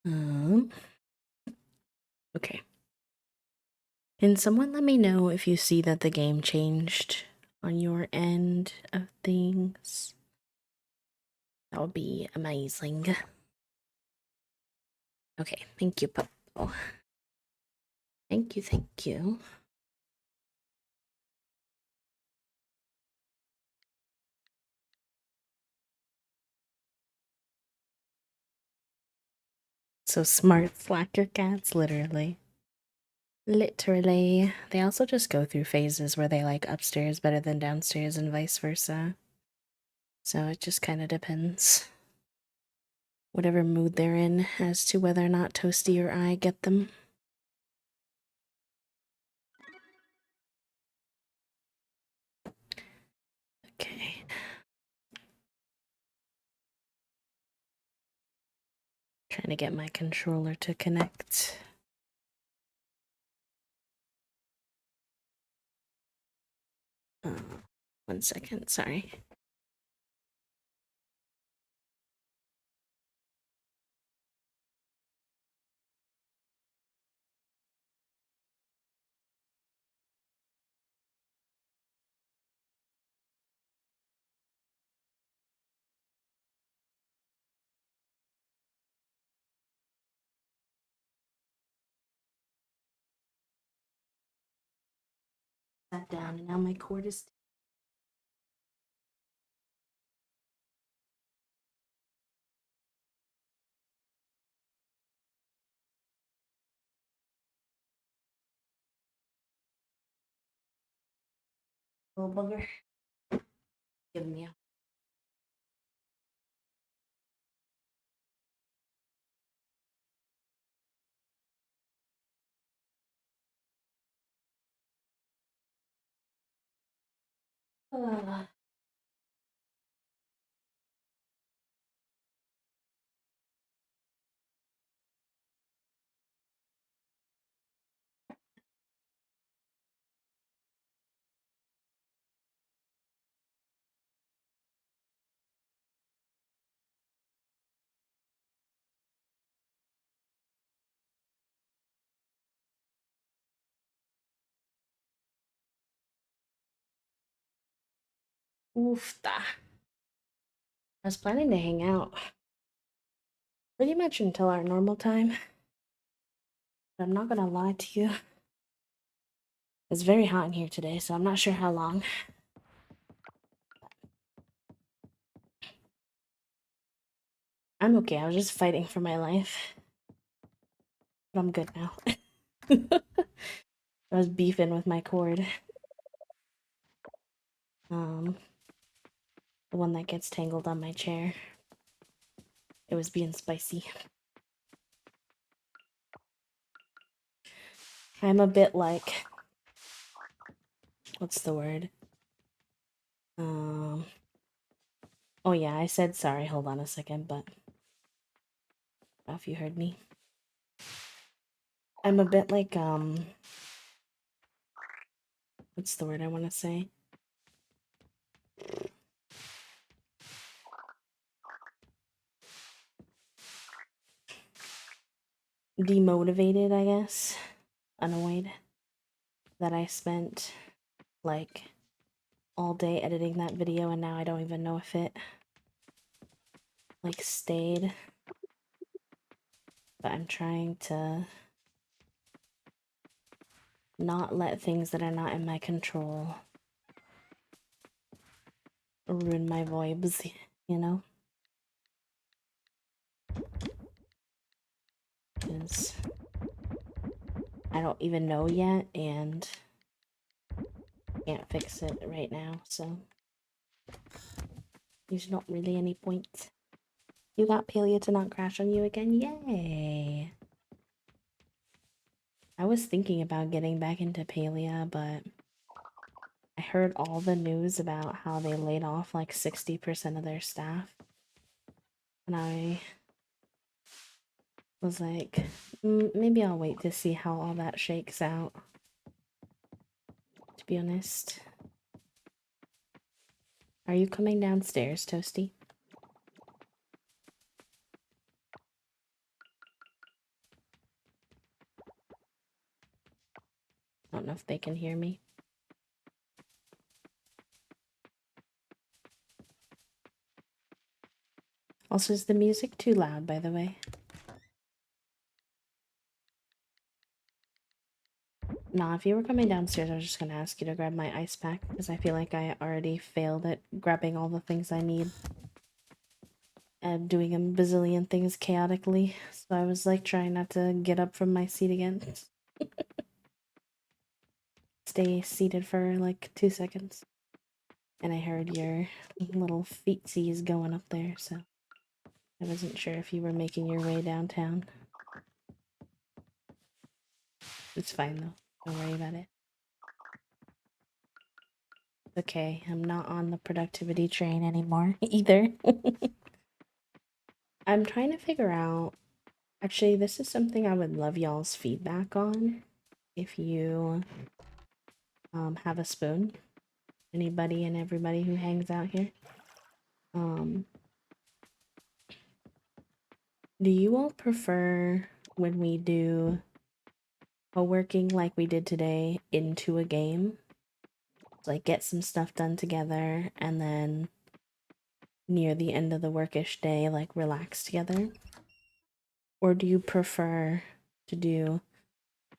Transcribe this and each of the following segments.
Um, okay. Can someone let me know if you see that the game changed on your end of things? That would be amazing. Okay, thank you, Puppo. Thank you, thank you. So smart slacker cats, literally. Literally. They also just go through phases where they like upstairs better than downstairs and vice versa. So it just kind of depends. Whatever mood they're in as to whether or not Toasty or I get them. Okay. Trying to get my controller to connect. Uh, 1 second, sorry. Sat down and now my cord is. Little bugger. Give me a. Oofta. I was planning to hang out pretty much until our normal time. But I'm not gonna lie to you. It's very hot in here today, so I'm not sure how long. I'm okay. I was just fighting for my life. But I'm good now. I was beefing with my cord. The one that gets tangled on my chair. It was being spicy. I'm a bit like, what's the word? Oh yeah, I said sorry. Hold on a second, but I don't know if you heard me. I'm a bit like, what's the word I want to say? Demotivated, I guess. Annoyed that I spent like all day editing that video and now I don't even know if it like stayed. But I'm trying to not let things that are not in my control ruin my vibes, you know? Because I don't even know yet and can't fix it right now, so there's not really any point. You got Palia to not crash on you again? Yay! I was thinking about getting back into Palia, but I heard all the news about how they laid off like 60% of their staff. And I was like, maybe I'll wait to see how all that shakes out. To be honest. Are you coming downstairs, Toasty? I don't know if they can hear me. Also, is the music too loud, by the way? Nah, if you were coming downstairs, I was just gonna ask you to grab my ice pack, because I feel like I already failed at grabbing all the things I need. And doing a bazillion things chaotically, so I was like trying not to get up from my seat again. Stay seated for like 2 seconds. And I heard your little feetsies going up there, so I wasn't sure if you were making your way downtown. It's fine though. Don't worry about it. Okay, I'm not on the productivity train anymore either. I'm trying to figure out. Actually, this is something I would love y'all's feedback on. If you have a spoon, anybody and everybody who hangs out here. Do you all prefer when we do co-working like we did today into a game? Like get some stuff done together and then near the end of the workish day, like relax together? Or do you prefer to do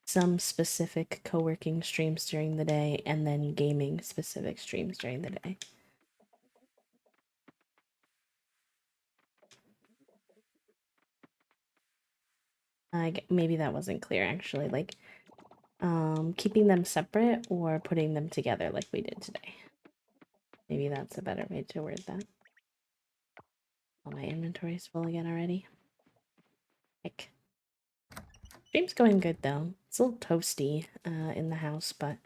some specific co-working streams during the day and then gaming specific streams during the day? Maybe that wasn't clear actually. Like keeping them separate or putting them together like we did today. Maybe that's a better way to word that. Oh, my inventory's full again already. Heck. Stream's going good though. It's a little toasty in the house, but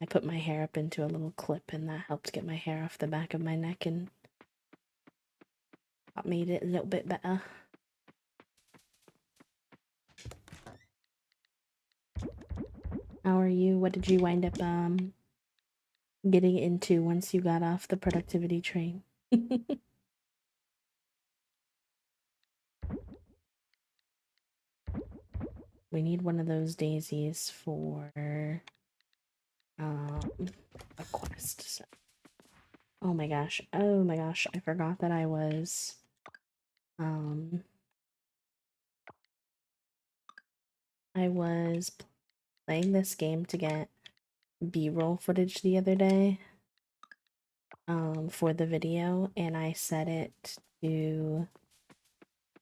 I put my hair up into a little clip and that helped get my hair off the back of my neck and that made it a little bit better. How are you? What did you wind up getting into once you got off the productivity train? We need one of those daisies for a quest. So. Oh my gosh. Oh my gosh. I forgot that I was playing this game to get B-roll footage the other day for the video, and I set it to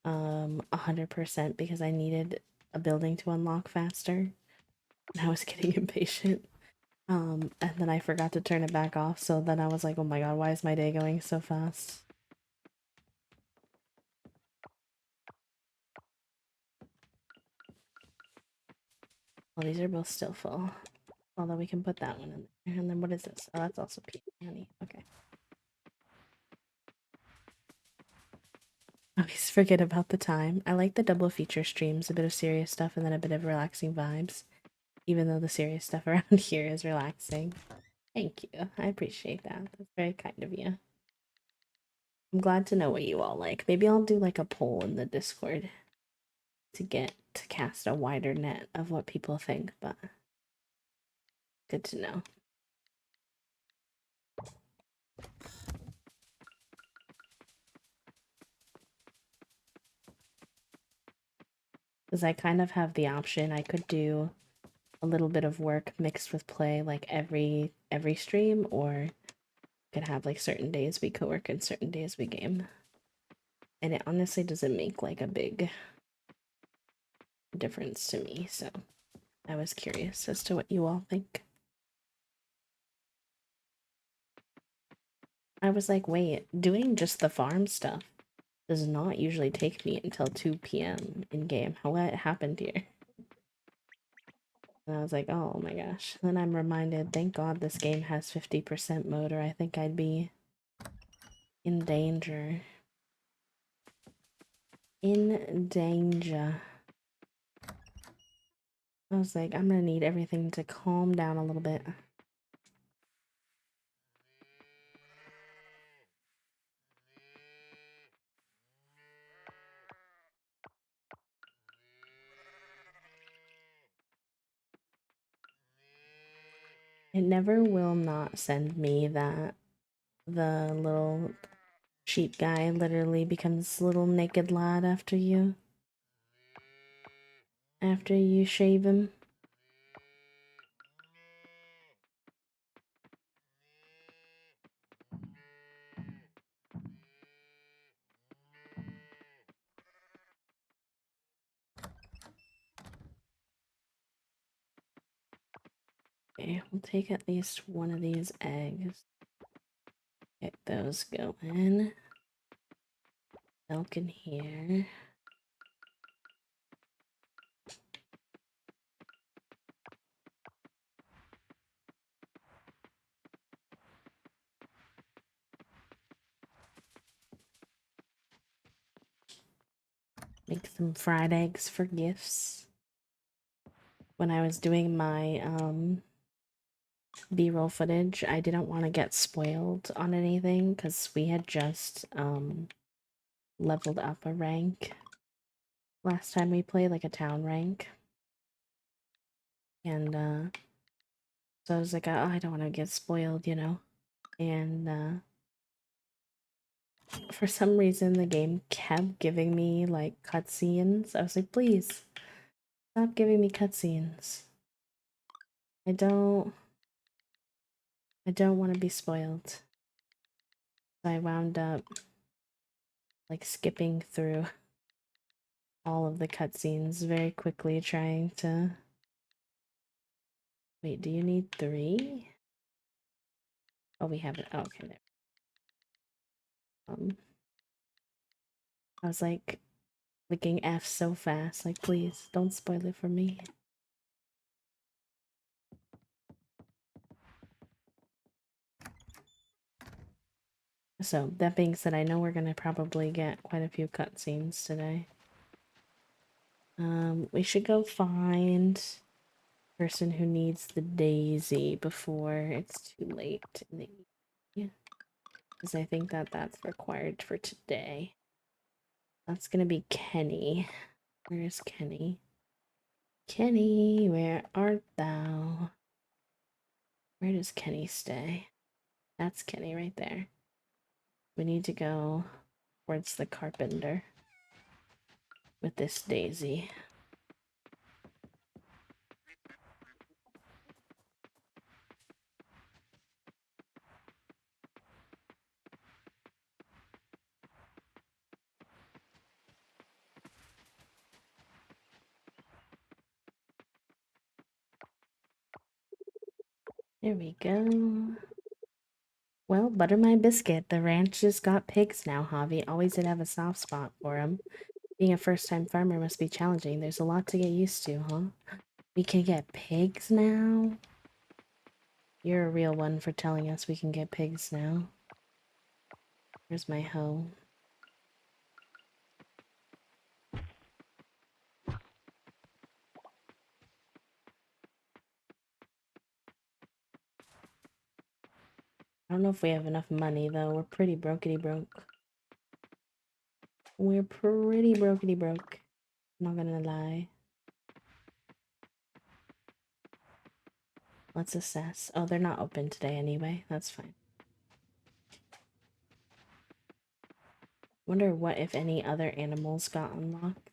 100% because I needed a building to unlock faster and I was getting impatient. And then I forgot to turn it back off, so then I was like, oh my god, why is my day going so fast? Well, these are both still full. Although we can put that one in there. And then what is this? Oh, that's also peanut honey. Okay. Always forget about the time. I like the double feature streams, a bit of serious stuff and then a bit of relaxing vibes. Even though the serious stuff around here is relaxing. Thank you. I appreciate that. That's very kind of you. I'm glad to know what you all like. Maybe I'll do like a poll in the Discord to get to cast a wider net of what people think, but good to know. Because I kind of have the option. I could do a little bit of work mixed with play like every stream, or could have like certain days we co-work and certain days we game. And it honestly doesn't make like a big difference to me, so I was curious as to what you all think. I was like, wait, doing just the farm stuff does not usually take me until 2 p.m. in game. What happened here? And I was like, oh my gosh. Then I'm reminded, thank God this game has 50% mode, or I think I'd be in danger. In danger. I was like, I'm gonna need everything to calm down a little bit. It never will not send me that the little sheep guy literally becomes little naked lad after you shave him. Okay, we'll take at least one of these eggs. Get those going. Milk in here. Make some fried eggs for gifts. When I was doing my B-roll footage, I didn't want to get spoiled on anything because we had just leveled up a rank last time we played, like a town rank. And so I was like, oh, I don't want to get spoiled, you know. And for some reason the game kept giving me like cutscenes. I was like, please stop giving me cutscenes. I don't want to be spoiled. So I wound up like skipping through all of the cutscenes very quickly, trying to... Wait, do you need 3? Oh, we have it. Oh, okay, there. I was like clicking F so fast, like, please don't spoil it for me. So that being said, I know we're gonna probably get quite a few cutscenes today. We should go find person who needs the daisy before it's too late in the evening, because I think that that's required for today. That's gonna be Kenny. Where is Kenny? Kenny, where art thou? Where does Kenny stay? That's Kenny right there. We need to go towards the carpenter with this daisy. There we go. Well, butter my biscuit. The ranch just got pigs now, Javi. Always did have a soft spot for them. Being a first-time farmer must be challenging. There's a lot to get used to, huh? We can get pigs now? You're a real one for telling us we can get pigs now. Where's my hoe? I don't know if we have enough money, though. We're pretty brokety broke. We're pretty brokety broke. Not gonna lie. Let's assess. Oh, they're not open today anyway. That's fine. Wonder what, if any, other animals got unlocked.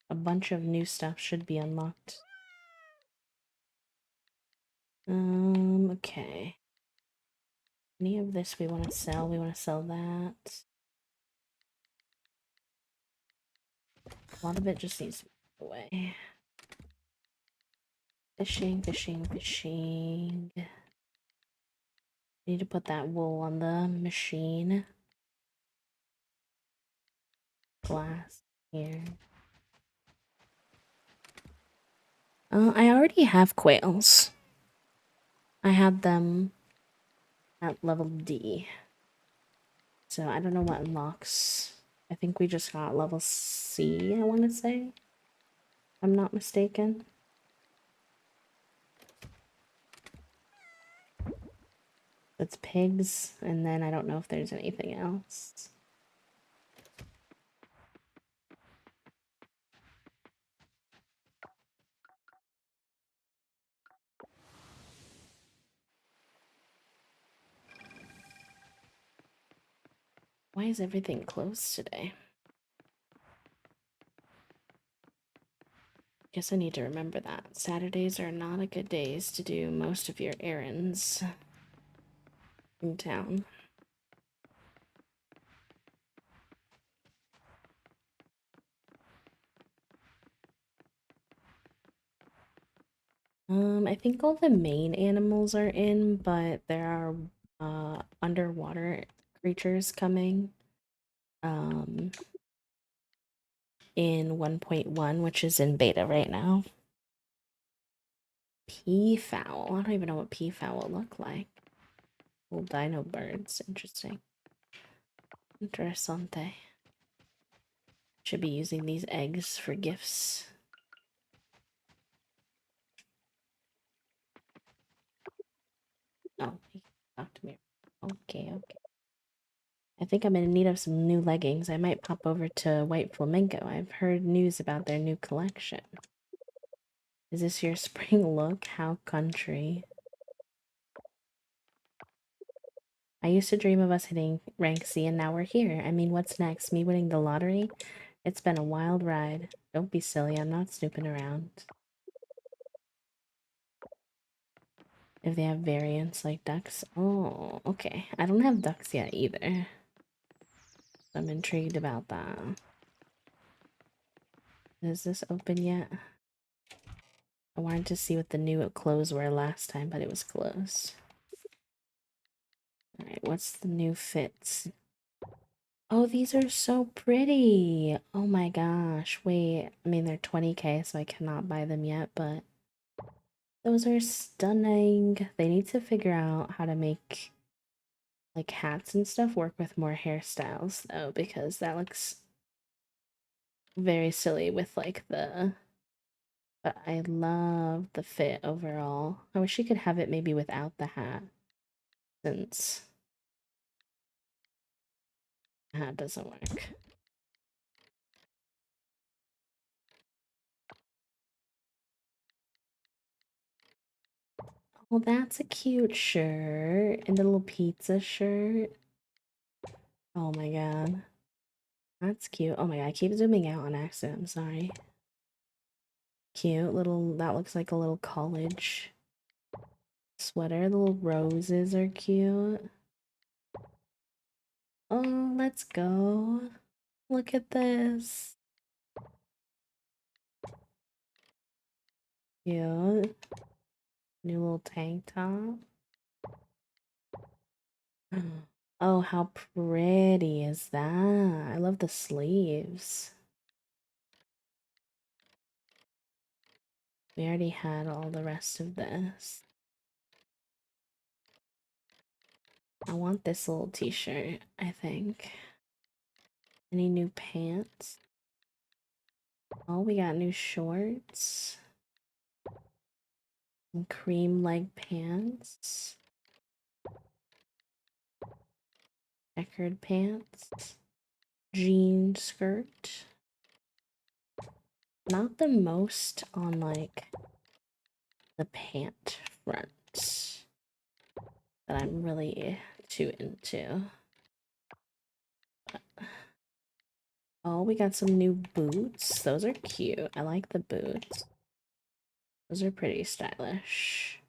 A bunch of new stuff should be unlocked. Okay. Any of this we want to sell? We want to sell that. A lot of it just needs to be away. Fishing, fishing, fishing. Need to put that wool on the machine. Glass here. I already have quails. I had them at level D. So I don't know what unlocks. I think we just got level C, I want to say. If I'm not mistaken. It's pigs, and then I don't know if there's anything else. Why is everything closed today? Guess I need to remember that. Saturdays are not a good days to do most of your errands in town. I think all the main animals are in, but there are underwater creatures coming in 1.1, which is in beta right now. Peafowl. I don't even know what peafowl look like. Little dino birds. Interesting. Interessante. Should be using these eggs for gifts. Oh, he talked to me. Okay. I think I'm in need of some new leggings. I might pop over to White Flamingo. I've heard news about their new collection. Is this your spring look? How country. I used to dream of us hitting rank C and now we're here. I mean, what's next? Me winning the lottery? It's been a wild ride. Don't be silly, I'm not snooping around. If they have variants like ducks. Oh, okay. I don't have ducks yet either. I'm intrigued about that. Is this open yet? I wanted to see what the new clothes were last time, but it was closed. Alright, what's the new fits? Oh, these are so pretty. Oh my gosh. Wait, I mean, they're 20k, so I cannot buy them yet, but those are stunning. They need to figure out how to make like hats and stuff work with more hairstyles though, because that looks very silly with like the, but I love the fit overall. I wish you could have it maybe without the hat, since the hat doesn't work. Well, that's a cute shirt. And a little pizza shirt. Oh my god. That's cute. Oh my god, I keep zooming out on accident. I'm sorry. Cute little, that looks like a little college sweater. The little roses are cute. Oh, let's go. Look at this. Cute. New little tank top. Oh, how pretty is that? I love the sleeves. We already had all the rest of this. I want this little t-shirt, I think. Any new pants? Oh, we got new shorts. Some cream leg pants. Checkered pants. Jean skirt. Not the most on like the pant front that I'm really too into. But... oh, we got some new boots. Those are cute. I like the boots. Those are pretty stylish.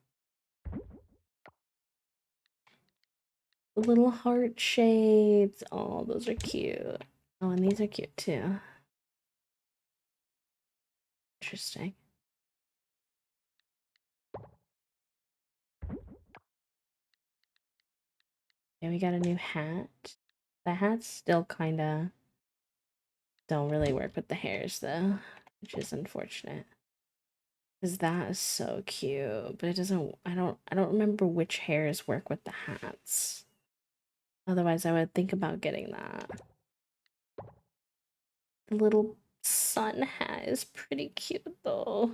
The little heart shapes. Oh, those are cute. Oh, and these are cute too. Interesting. Yeah, we got a new hat. The hats still kinda don't really work with the hairs though, which is unfortunate. Cause that is so cute, but it doesn't, I don't remember which hairs work with the hats. Otherwise I would think about getting that. The little sun hat is pretty cute though.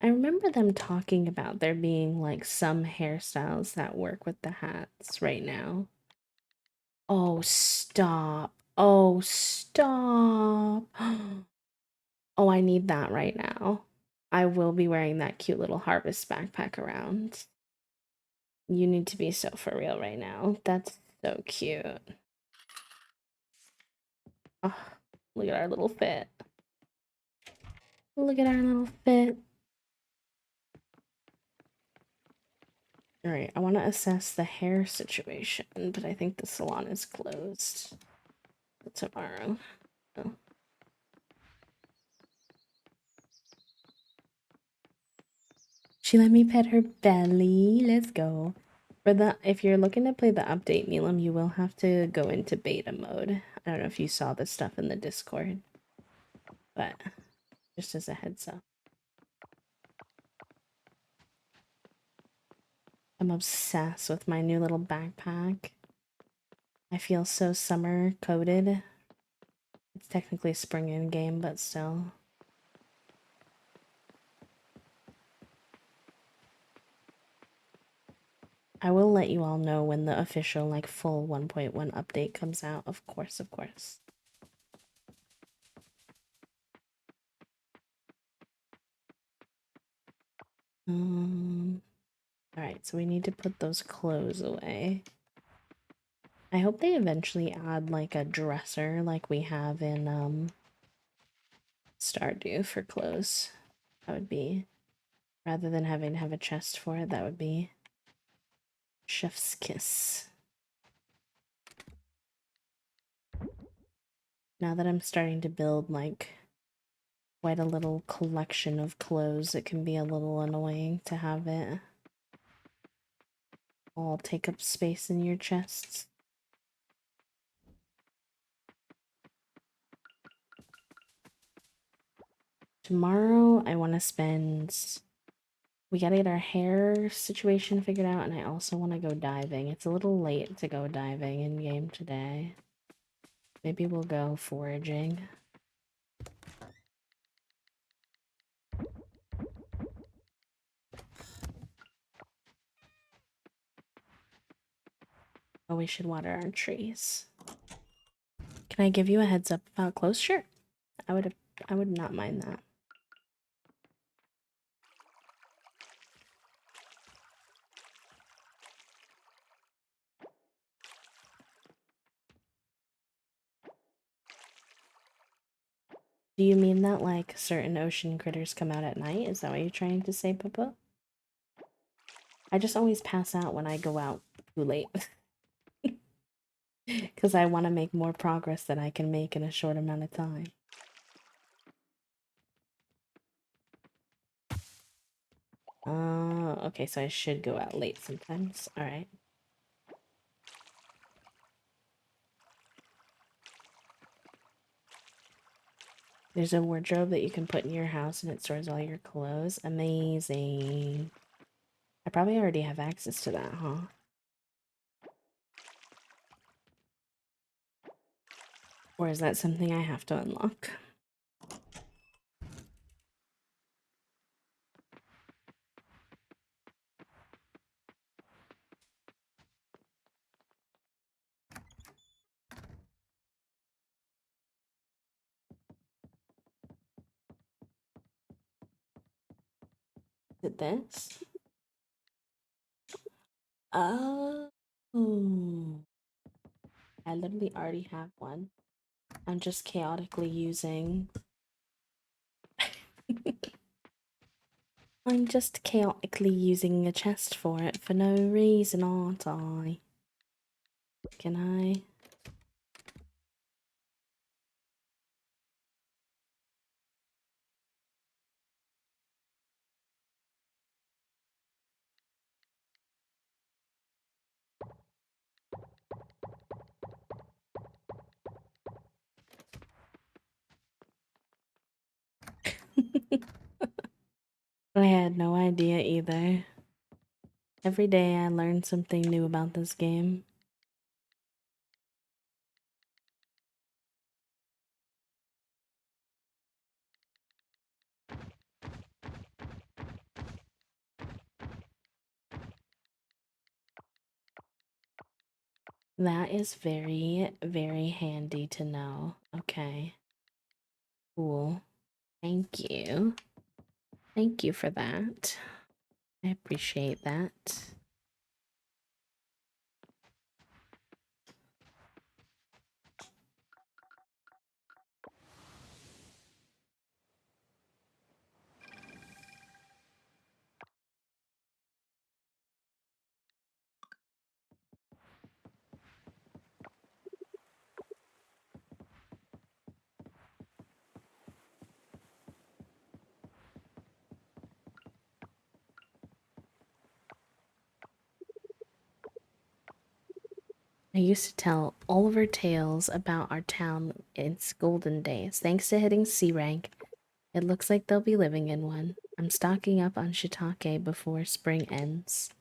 I remember them talking about there being like some hairstyles that work with the hats right now. Oh, stop. Oh, stop. Oh, I need that right now. I will be wearing that cute little harvest backpack around. You need to be so for real right now. That's so cute. Oh, look at our little fit. Look at our little fit. All right, I want to assess the hair situation, but I think the salon is closed tomorrow. Oh. She let me pet her belly. Let's go. For the if you're looking to play the update, Neelam, you will have to go into beta mode. I don't know if you saw this stuff in the Discord, but just as a heads up. I'm obsessed with my new little backpack. I feel so summer coated. It's technically spring in game, but still. I will let you all know when the official, like, full 1.1 update comes out. Of course, of course. Alright, so we need to put those clothes away. I hope they eventually add, like, a dresser like we have in, Stardew for clothes. That would be... Rather than having to have a chest for it, that would be... Chef's kiss. Now that I'm starting to build, like, quite a little collection of clothes, it can be a little annoying to have it all take up space in your chests. Tomorrow, I want to spend... We gotta get our hair situation figured out, and I also want to go diving. It's a little late to go diving in game today. Maybe we'll go foraging. Oh, we should water our trees. Can I give you a heads up about clothes? Sure. I would not mind that. Do you mean that, like, certain ocean critters come out at night? Is that what you're trying to say, Papa? I just always pass out when I go out too late. Because I want to make more progress than I can make in a short amount of time. Okay, so I should go out late sometimes. Alright. There's a wardrobe that you can put in your house and it stores all your clothes. Amazing. I probably already have access to that, huh? Or is that something I have to unlock? Is it this? Oh. I literally already have one. I'm just chaotically using... I'm just chaotically using a chest for it for no reason, aren't I? Can I? I had no idea either. Every day I learn something new about this game. That is very, very handy to know. Okay. Cool. Thank you. Thank you for that. I appreciate that. I used to tell Oliver tales about our town in its golden days. Thanks to hitting C rank, it looks like they'll be living in one. I'm stocking up on shiitake before spring ends.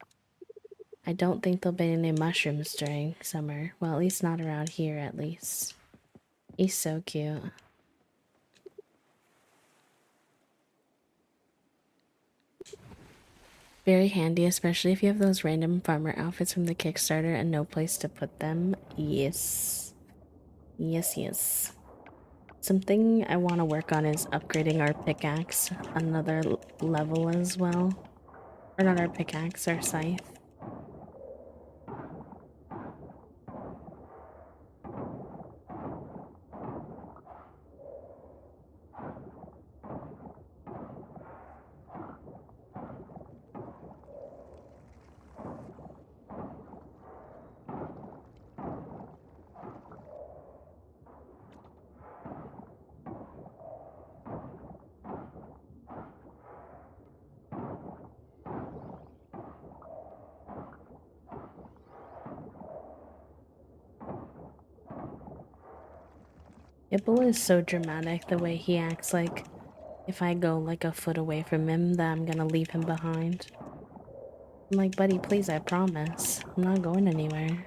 I don't think there'll be any mushrooms during summer. Well, at least not around here, at least. He's so cute. Very handy, especially if you have those random farmer outfits from the Kickstarter and no place to put them. Yes. Yes, yes. Something I want to work on is upgrading our pickaxe another level as well. Or not our pickaxe, our scythe. Ibble is so dramatic the way he acts like if I go like a foot away from him that I'm gonna leave him behind. I'm like, buddy, please, I promise. I'm not going anywhere.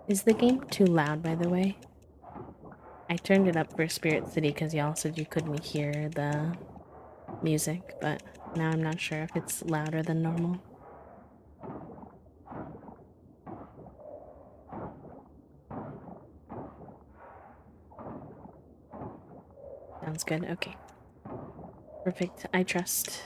Is the game too loud, by the way? I turned it up for Spirit City because y'all said you couldn't hear the music, but now I'm not sure if it's louder than normal. Sounds good, okay. Perfect, I trust.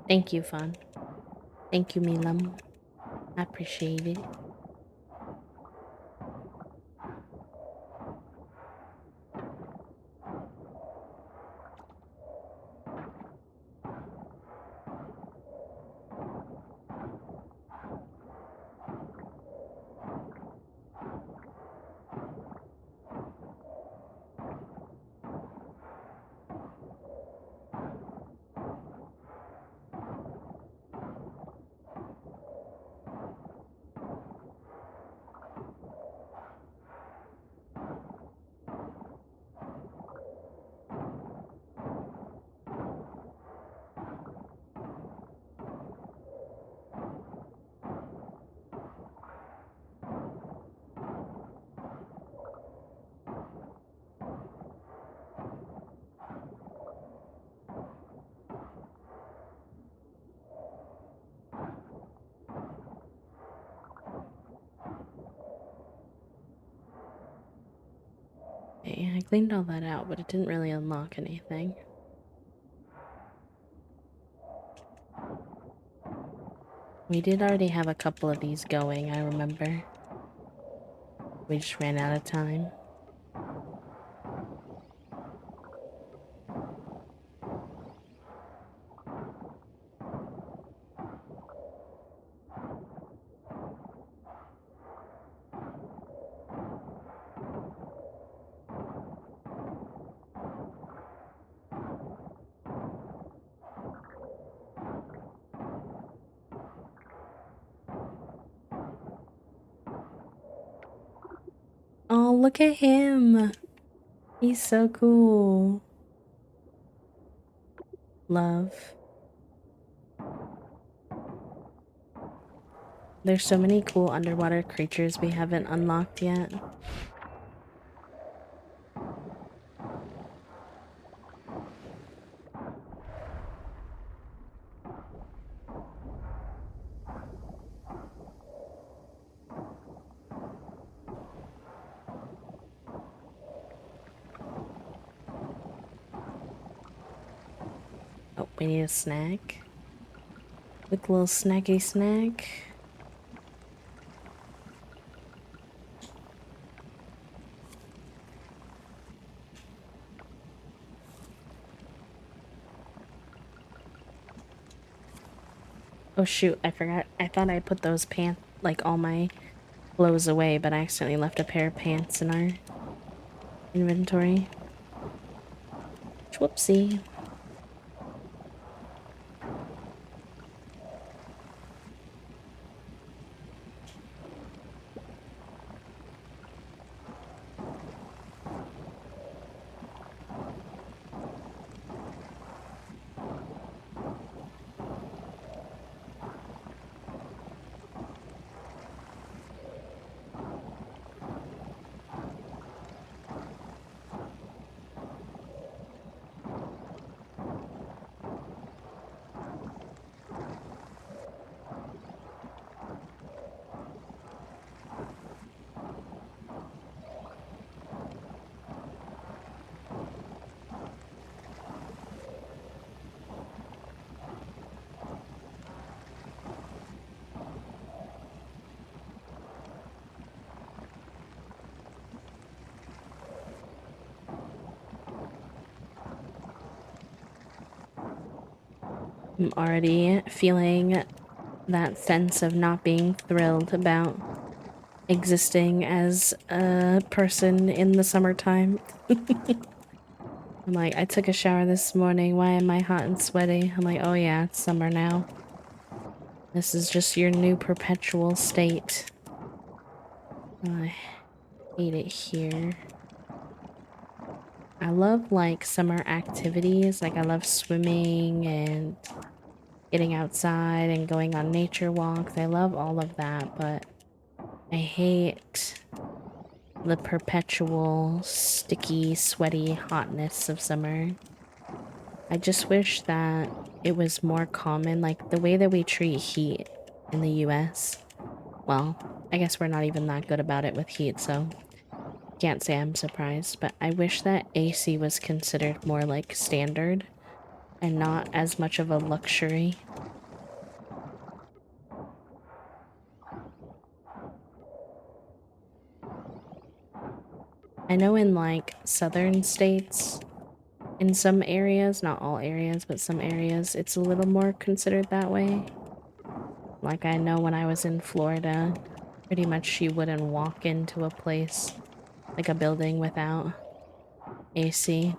Thank you, Fawn. Thank you, Milam. I appreciate it. Okay, I cleaned all that out, but it didn't really unlock anything. We did already have a couple of these going, I remember. We just ran out of time. Oh, look at him! He's so cool. Love. There's so many cool underwater creatures we haven't unlocked yet. Oh, we need a snack. Quick little snacky snack. Oh shoot, I forgot. I thought I put those like all my blows away, but I accidentally left a pair of pants in our inventory. Whoopsie. I'm already feeling that sense of not being thrilled about existing as a person in the summertime. I'm like, I took a shower this morning. Why am I hot and sweaty? I'm like, oh yeah, it's summer now. This is just your new perpetual state. I hate it here. I love like summer activities. Like I love swimming and getting outside and going on nature walks. I love all of that, but I hate the perpetual sticky, sweaty hotness of summer. I just wish that it was more common, like the way that we treat heat in the US. Well, I guess we're not even that good about it with heat, so can't say I'm surprised, but I wish that AC was considered more like standard and not as much of a luxury. I know in like southern states, in some areas, not all areas, but some areas, it's a little more considered that way. Like I know when I was in Florida, pretty much you wouldn't walk into a place, like a building without AC.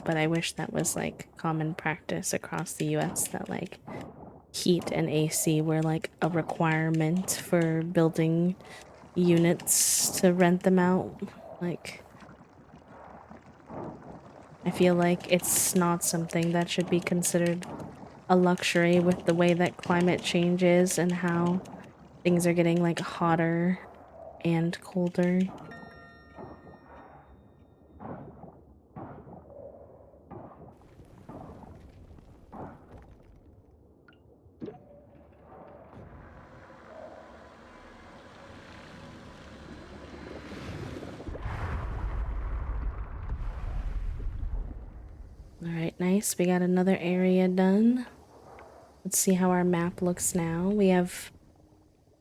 But I wish that was like common practice across the US, that like heat and AC were like a requirement for building units to rent them out. Like, I feel like it's not something that should be considered a luxury with the way that climate changes and how things are getting like hotter and colder. Alright, nice. We got another area done. Let's see how our map looks now. We have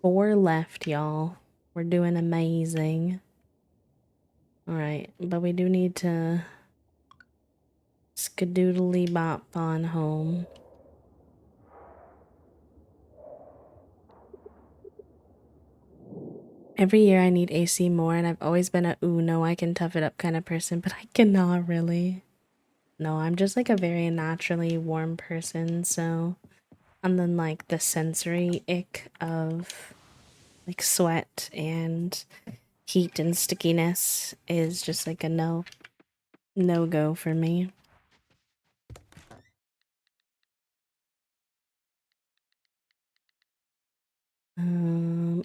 4 left, y'all. We're doing amazing. Alright, but we do need to skadoodly bop on home. Every year I need AC more, and I've always been a ooh, no, I can tough it up kind of person, but I cannot really. No, I'm just like a very naturally warm person, so. And then like the sensory ick of like sweat and heat and stickiness is just like a no go for me. I'm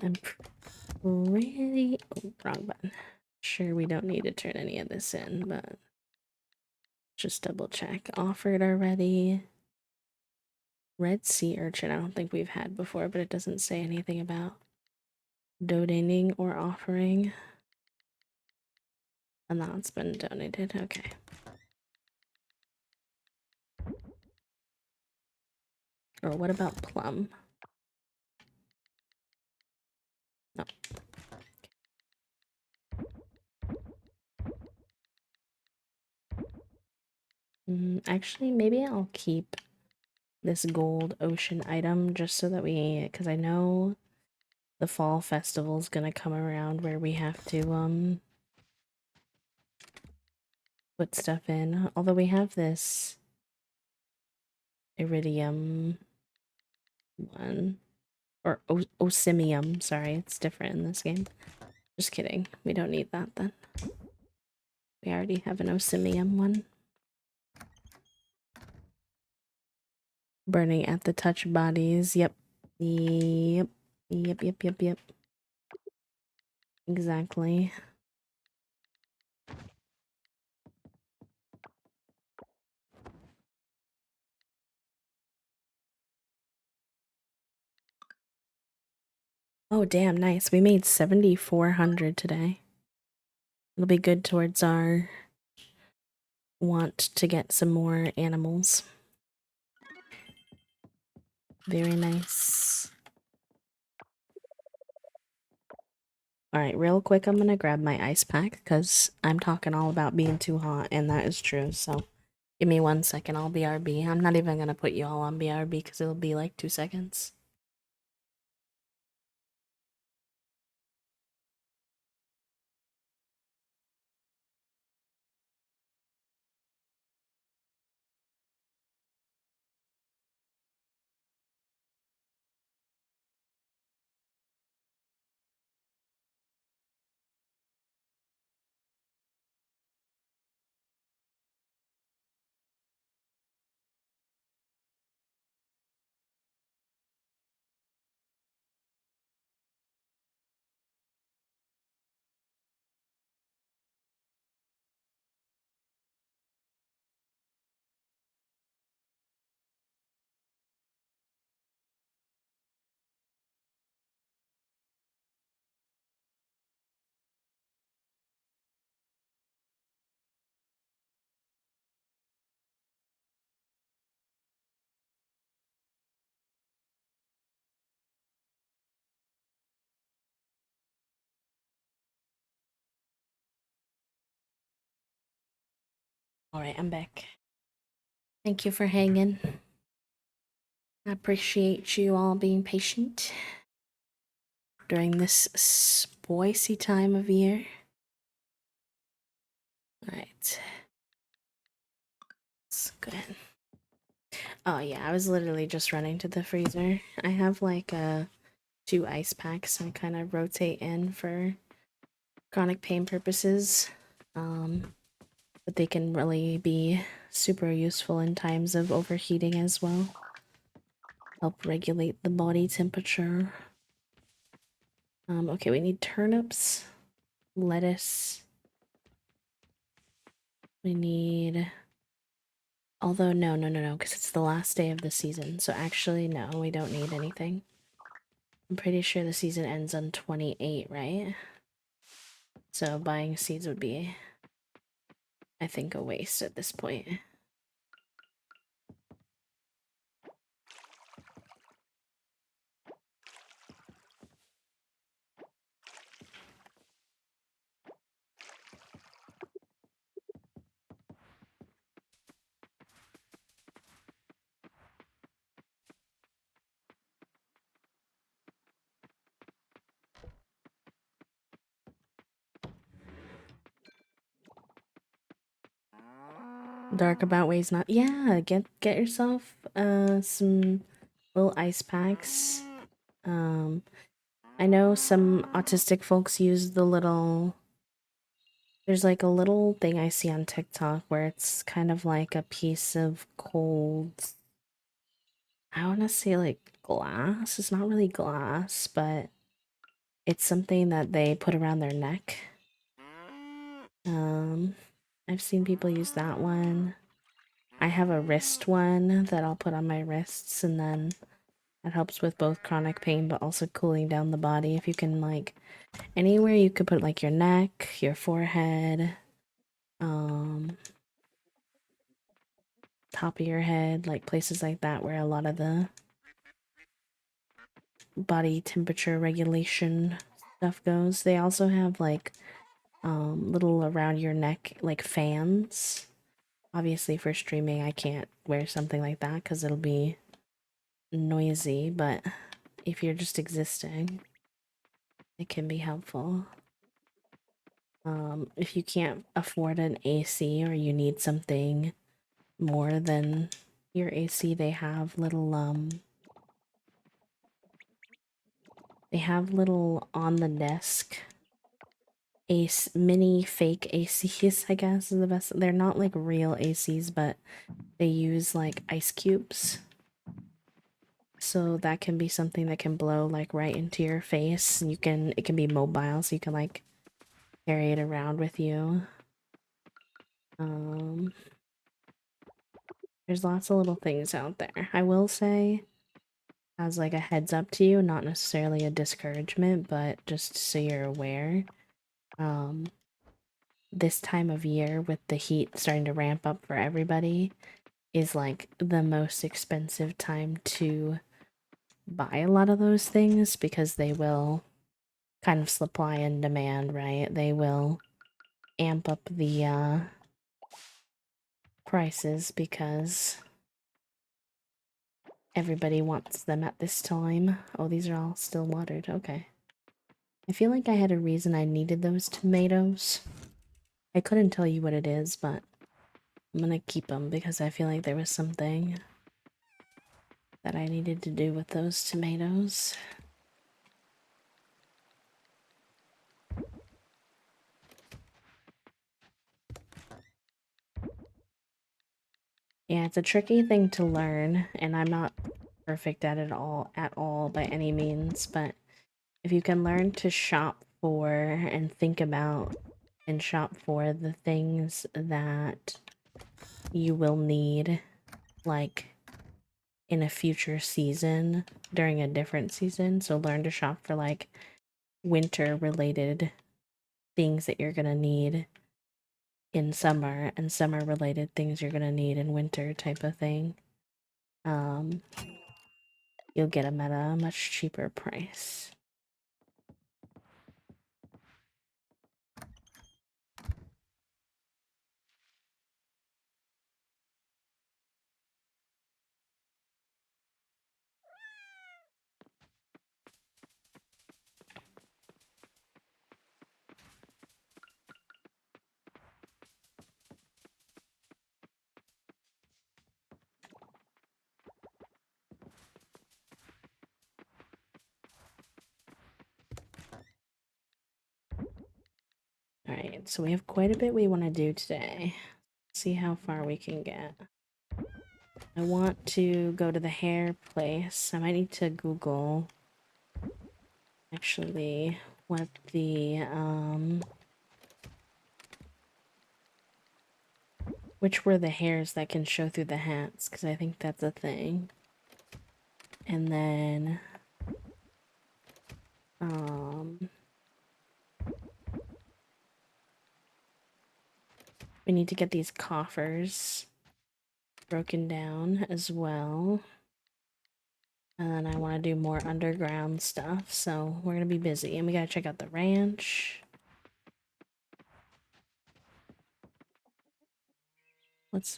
pretty wrong button. Sure, we don't need to turn any of this in, but just double check. Offered already. Red sea urchin, I don't think we've had before, but it doesn't say anything about donating or offering. And that's been donated, okay. Or what about plum? No. Actually, maybe I'll keep this gold ocean item just so that because I know the fall festival's gonna come around where we have to put stuff in. Although we have this iridium one. Or osimium, sorry, it's different in this game. Just kidding. We don't need that then. We already have an osimium one. Burning at the touch bodies. Yep. Yep. Yep. Exactly. Oh, damn, nice. We made 7,400 today. It'll be good towards our want to get some more animals. Very nice. Alright, real quick, I'm gonna grab my ice pack because I'm talking all about being too hot, and that is true, so give me 1 second, I'll BRB. I'm not even gonna put you all on BRB because it'll be like 2 seconds. Alright, I'm back. Thank you for hanging. I appreciate you all being patient during this spicy time of year. Alright. Let's go ahead. Oh yeah, I was literally just running to the freezer. I have like 2 ice packs I kind of rotate in for chronic pain purposes. But they can really be super useful in times of overheating as well. Help regulate the body temperature. Okay, we need turnips, lettuce. We need... Although, no, because it's the last day of the season. So actually, no, we don't need anything. I'm pretty sure the season ends on 28, right? So buying seeds would be, I think, a waste at this point. Dark about ways not. Yeah, get yourself some little ice packs. I know some autistic folks use the little. There's like a little thing I see on TikTok where it's kind of like a piece of cold. I want to say like glass. It's not really glass, but it's something that they put around their neck. I've seen people use that one. I have a wrist one that I'll put on my wrists, and then that helps with both chronic pain but also cooling down the body. If you can, like, anywhere you could put, like, your neck, your forehead, top of your head, like places like that where a lot of the body temperature regulation stuff goes. They also have, like, little around your neck, like, fans. Obviously, for streaming, I can't wear something like that because it'll be noisy, but if you're just existing, it can be helpful. If you can't afford an AC or you need something more than your AC, they have little on the desk mini fake ACs, I guess is the best. They're not like real ACs, but they use like ice cubes. So that can be something that can blow like right into your face. It can be mobile, so you can like carry it around with you. There's lots of little things out there. I will say, as like a heads up to you, not necessarily a discouragement, but just so you're aware, this time of year with the heat starting to ramp up for everybody is like the most expensive time to buy a lot of those things because they will kind of supply and demand, right? They will amp up the prices because everybody wants them at this time. Oh, these are all still watered. Okay. I feel like I had a reason I needed those tomatoes. I couldn't tell you what it is, but I'm gonna keep them because I feel like there was something that I needed to do with those tomatoes. Yeah, it's a tricky thing to learn, and I'm not perfect at it all by any means, but if you can learn to shop for and think about and shop for the things that you will need, like in a future season during a different season, so learn to shop for like winter related things that you're gonna need in summer and summer related things you're gonna need in winter type of thing. You'll get them at a much cheaper price. Alright, so we have quite a bit we want to do today. See how far we can get. I want to go to the hair place. I might need to Google actually what the which were the hairs that can show through the hats, because I think that's a thing. And then we need to get these coffers broken down as well. And then I want to do more underground stuff, so we're gonna be busy. And we gotta check out the ranch.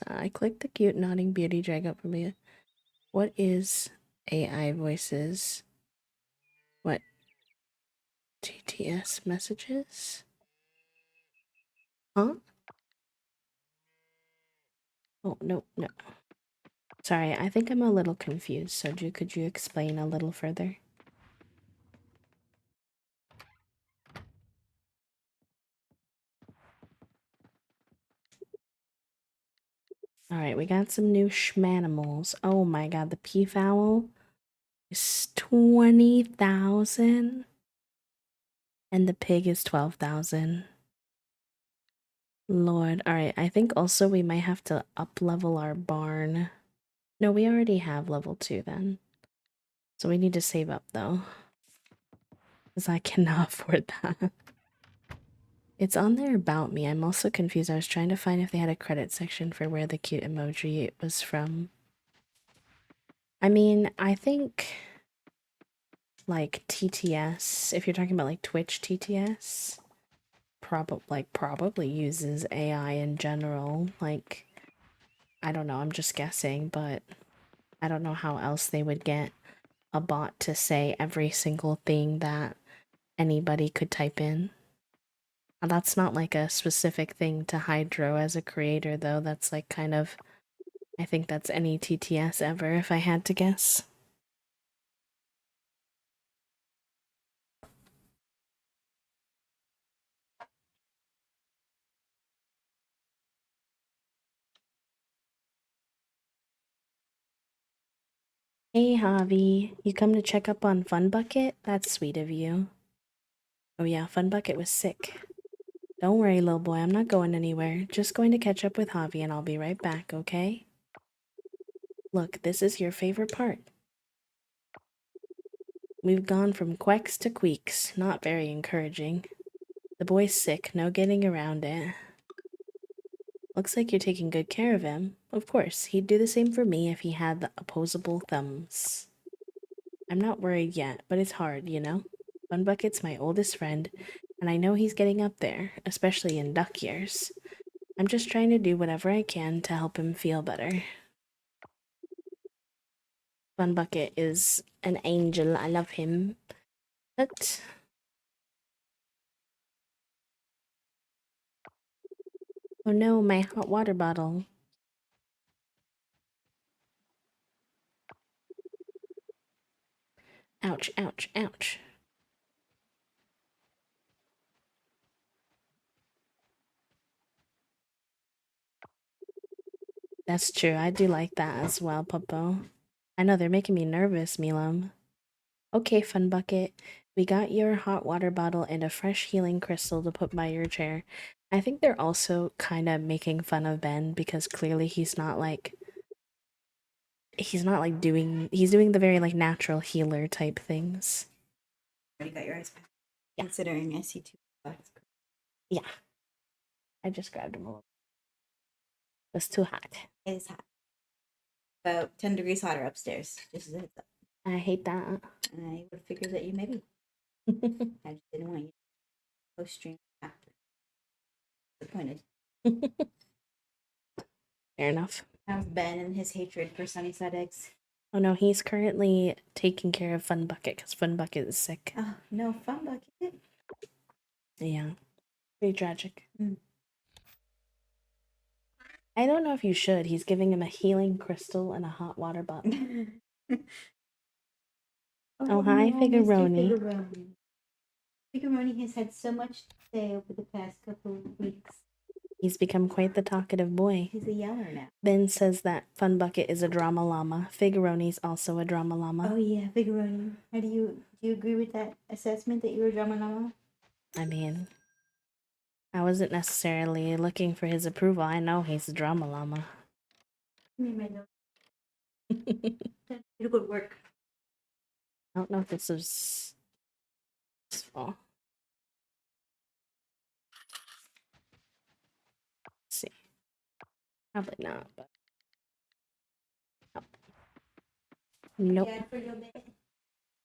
I clicked the cute nodding beauty drag up for me. What is AI voices? What? TTS messages? Huh? Oh, no, no. Sorry, I think I'm a little confused. Soju, could you explain a little further? Alright, we got some new schmanimals. Oh my god, the peafowl is 20,000 and the pig is 12,000. Lord, alright, I think also we might have to up level our barn. No, we already have level 2 then. So we need to save up though. Because I cannot afford that. It's on there about me. I'm also confused. I was trying to find if they had a credit section for where the cute emoji was from. I mean, I think like TTS, if you're talking about like Twitch TTS, probably uses AI in general. Like, I don't know, I'm just guessing, but I don't know how else they would get a bot to say every single thing that anybody could type in. That's not like a specific thing to Hydro as a creator, though. That's like kind of, I think that's any TTS ever, if I had to guess. Hey, Javi, you come to check up on Fun Bucket? That's sweet of you. Oh yeah, Fun Bucket was sick. Don't worry, little boy, I'm not going anywhere. Just going to catch up with Javi and I'll be right back, okay? Look, this is your favorite part. We've gone from quecks to queeks, not very encouraging. The boy's sick, no getting around it. Looks like you're taking good care of him. Of course, he'd do the same for me if he had the opposable thumbs. I'm not worried yet, but it's hard, you know? Funbucket's my oldest friend, and I know he's getting up there, especially in duck years. I'm just trying to do whatever I can to help him feel better. Funbucket is an angel. I love him. But oh no, my hot water bottle. Ouch, ouch, ouch. That's true. I do like that as well, Popo. I know they're making me nervous, Milam. Okay, Funbucket. We got your hot water bottle and a fresh healing crystal to put by your chair. I think they're also kind of making fun of Ben because clearly he's not like doing the very like natural healer type things. Already got your ice pack. Yeah. Considering I see 2 bucks. Yeah. I just grabbed him a little. It's too hot. It is hot. About 10 degrees hotter upstairs. Just as a heads up. I hate that. I would figure that you maybe. I just didn't want you to post stream after. Disappointed. Fair enough. How's Ben and his hatred for Sunnyside eggs? Oh no, he's currently taking care of Funbucket because Funbucket is sick. Oh, no Fun Bucket. Yeah. Pretty tragic. Mm. I don't know if you should. He's giving him a healing crystal and a hot water bottle. Oh, hi, no, Figuroni. Mr. Figuroni. Figuroni has had so much to say over the past couple of weeks. He's become quite the talkative boy. He's a yeller now. Ben says that Funbucket is a drama llama. Figuroni's also a drama llama. Oh yeah, Figuroni. How do you agree with that assessment that you're a drama llama? I mean, I wasn't necessarily looking for his approval. I know he's a drama llama. You did good work. I don't know if this is useful. Let's see. Probably not, but nope.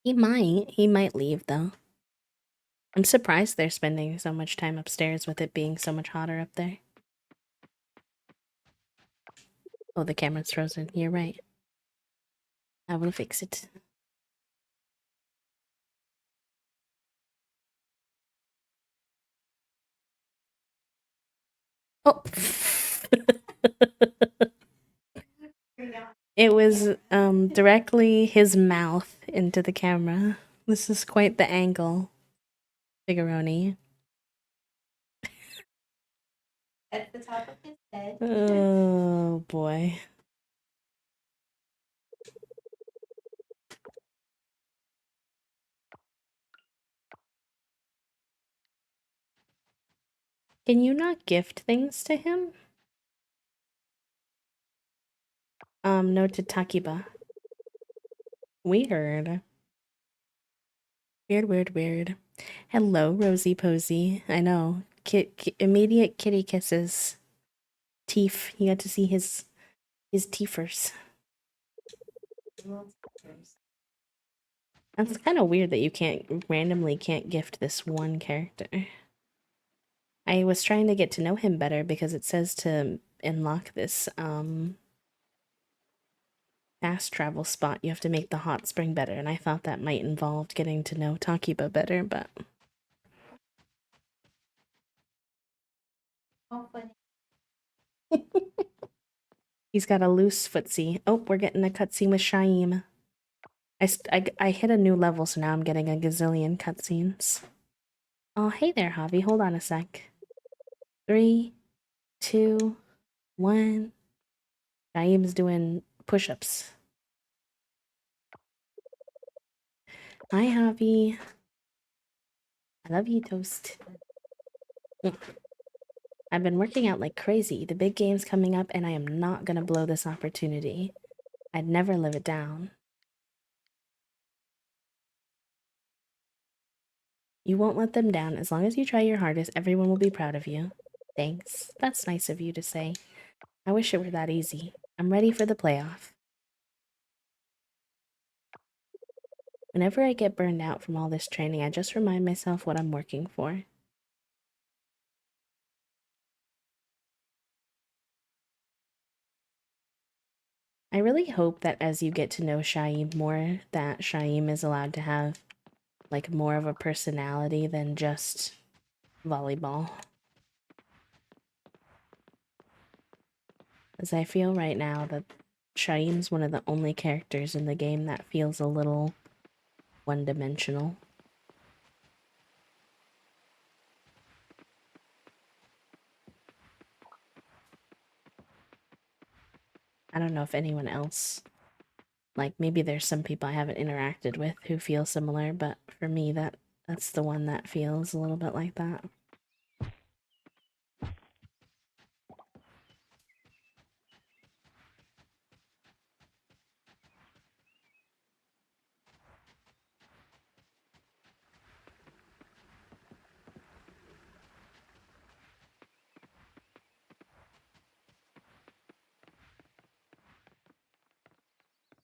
He might leave though. I'm surprised they're spending so much time upstairs with it being so much hotter up there. Oh, the camera's frozen. You're right. I will fix it. Oh. It was directly his mouth into the camera. This is quite the angle. Figuroni. At the top of his head. Oh boy. Can you not gift things to him? No to Takiba. Weird. Weird. Hello, Rosie Posey. I know. Immediate kitty kisses. Teef. You got to see his teefers. That's kind of weird that you randomly can't gift this one character. I was trying to get to know him better because it says to unlock this fast travel spot, you have to make the hot spring better, and I thought that might involve getting to know Takiba better, but Oh, funny. he's got a loose footsie. Oh, we're getting a cutscene with Shaim. I hit a new level, so now I'm getting a gazillion cutscenes. Oh, hey there, Javi. Hold on a sec. 3, 2, 1. Shaim's doing push-ups. Hi, Javi. I love you, Toast. I've been working out like crazy. The big game's coming up, and I am not gonna blow this opportunity. I'd never live it down. You won't let them down. As long as you try your hardest, everyone will be proud of you. Thanks. That's nice of you to say. I wish it were that easy. I'm ready for the playoff. Whenever I get burned out from all this training, I just remind myself what I'm working for. I really hope that as you get to know Shaim more, that Shaim is allowed to have, like, more of a personality than just volleyball. As I feel right now that Shaim's one of the only characters in the game that feels a little one-dimensional. I don't know if anyone else, like, maybe there's some people I haven't interacted with who feel similar, but for me, that's the one that feels a little bit like that.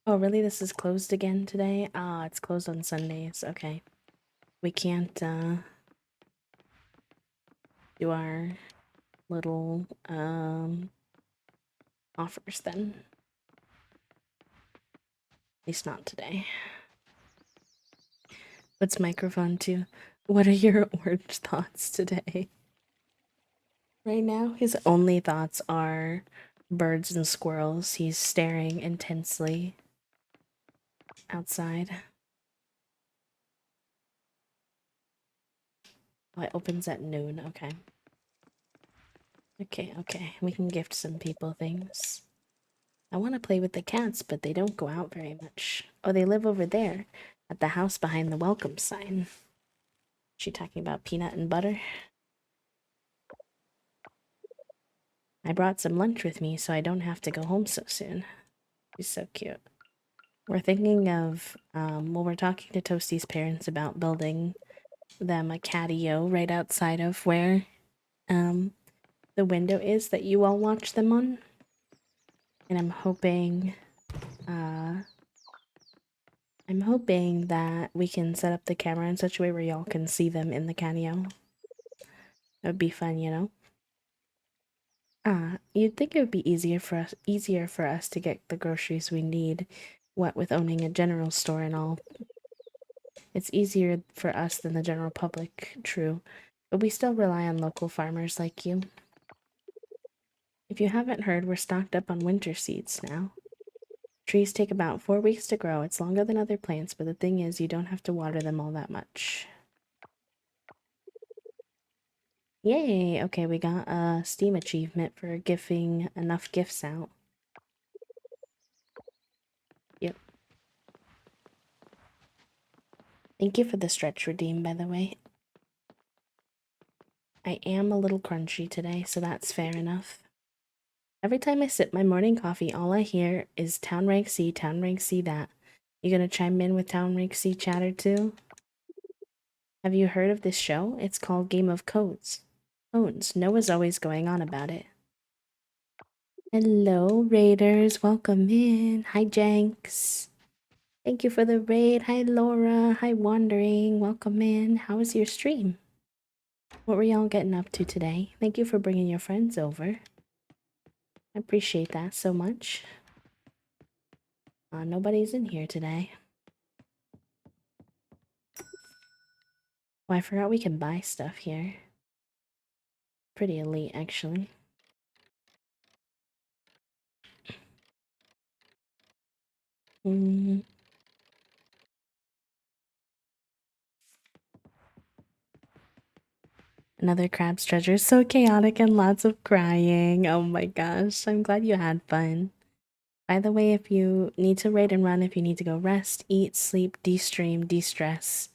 Oh, really? This is closed again today? Ah, it's closed on Sundays. Okay. We can't, do our little, offers then. At least not today. What's microphone to? What are your orange thoughts today? Right now, his only thoughts are birds and squirrels. He's staring intensely outside. Oh, it opens at noon. Okay. Okay. We can gift some people things. I want to play with the cats, but they don't go out very much. Oh, they live over there, at the house behind the welcome sign. She talking about peanut and butter? I brought some lunch with me so I don't have to go home so soon. She's so cute. We're thinking of, well, we're talking to Toasty's parents about building them a catio right outside of where, the window is that you all watch them on. And I'm hoping that we can set up the camera in such a way where y'all can see them in the catio. That would be fun, you know? You'd think it would be easier for us to get the groceries we need, what with owning a general store and all. It's easier for us than the general public, true, but we still rely on local farmers like you. If you haven't heard, we're stocked up on winter seeds now. Trees take about 4 weeks to grow. It's longer than other plants, but the thing is, you don't have to water them all that much. Yay! Okay, we got a Steam achievement for giving enough gifts out. Yep. Thank you for the stretch redeem, by the way. I am a little crunchy today, so that's fair enough. Every time I sip my morning coffee, all I hear is Town Rank C that. You gonna chime in with Town Rank C chatter too? Have you heard of this show? It's called Game of Codes. Noah's always going on about it. Hello, Raiders. Welcome in. Hi, Jenks. Thank you for the raid. Hi, Laura. Hi, Wandering. Welcome in. How was your stream? What were y'all getting up to today? Thank you for bringing your friends over. I appreciate that so much. Nobody's in here today. Oh, I forgot we can buy stuff here. Pretty elite, actually. Mm. Another crab's treasure. So chaotic and lots of crying. Oh my gosh. I'm glad you had fun. By the way, if you need to raid and run, if you need to go rest, eat, sleep, de-stream, de-stress,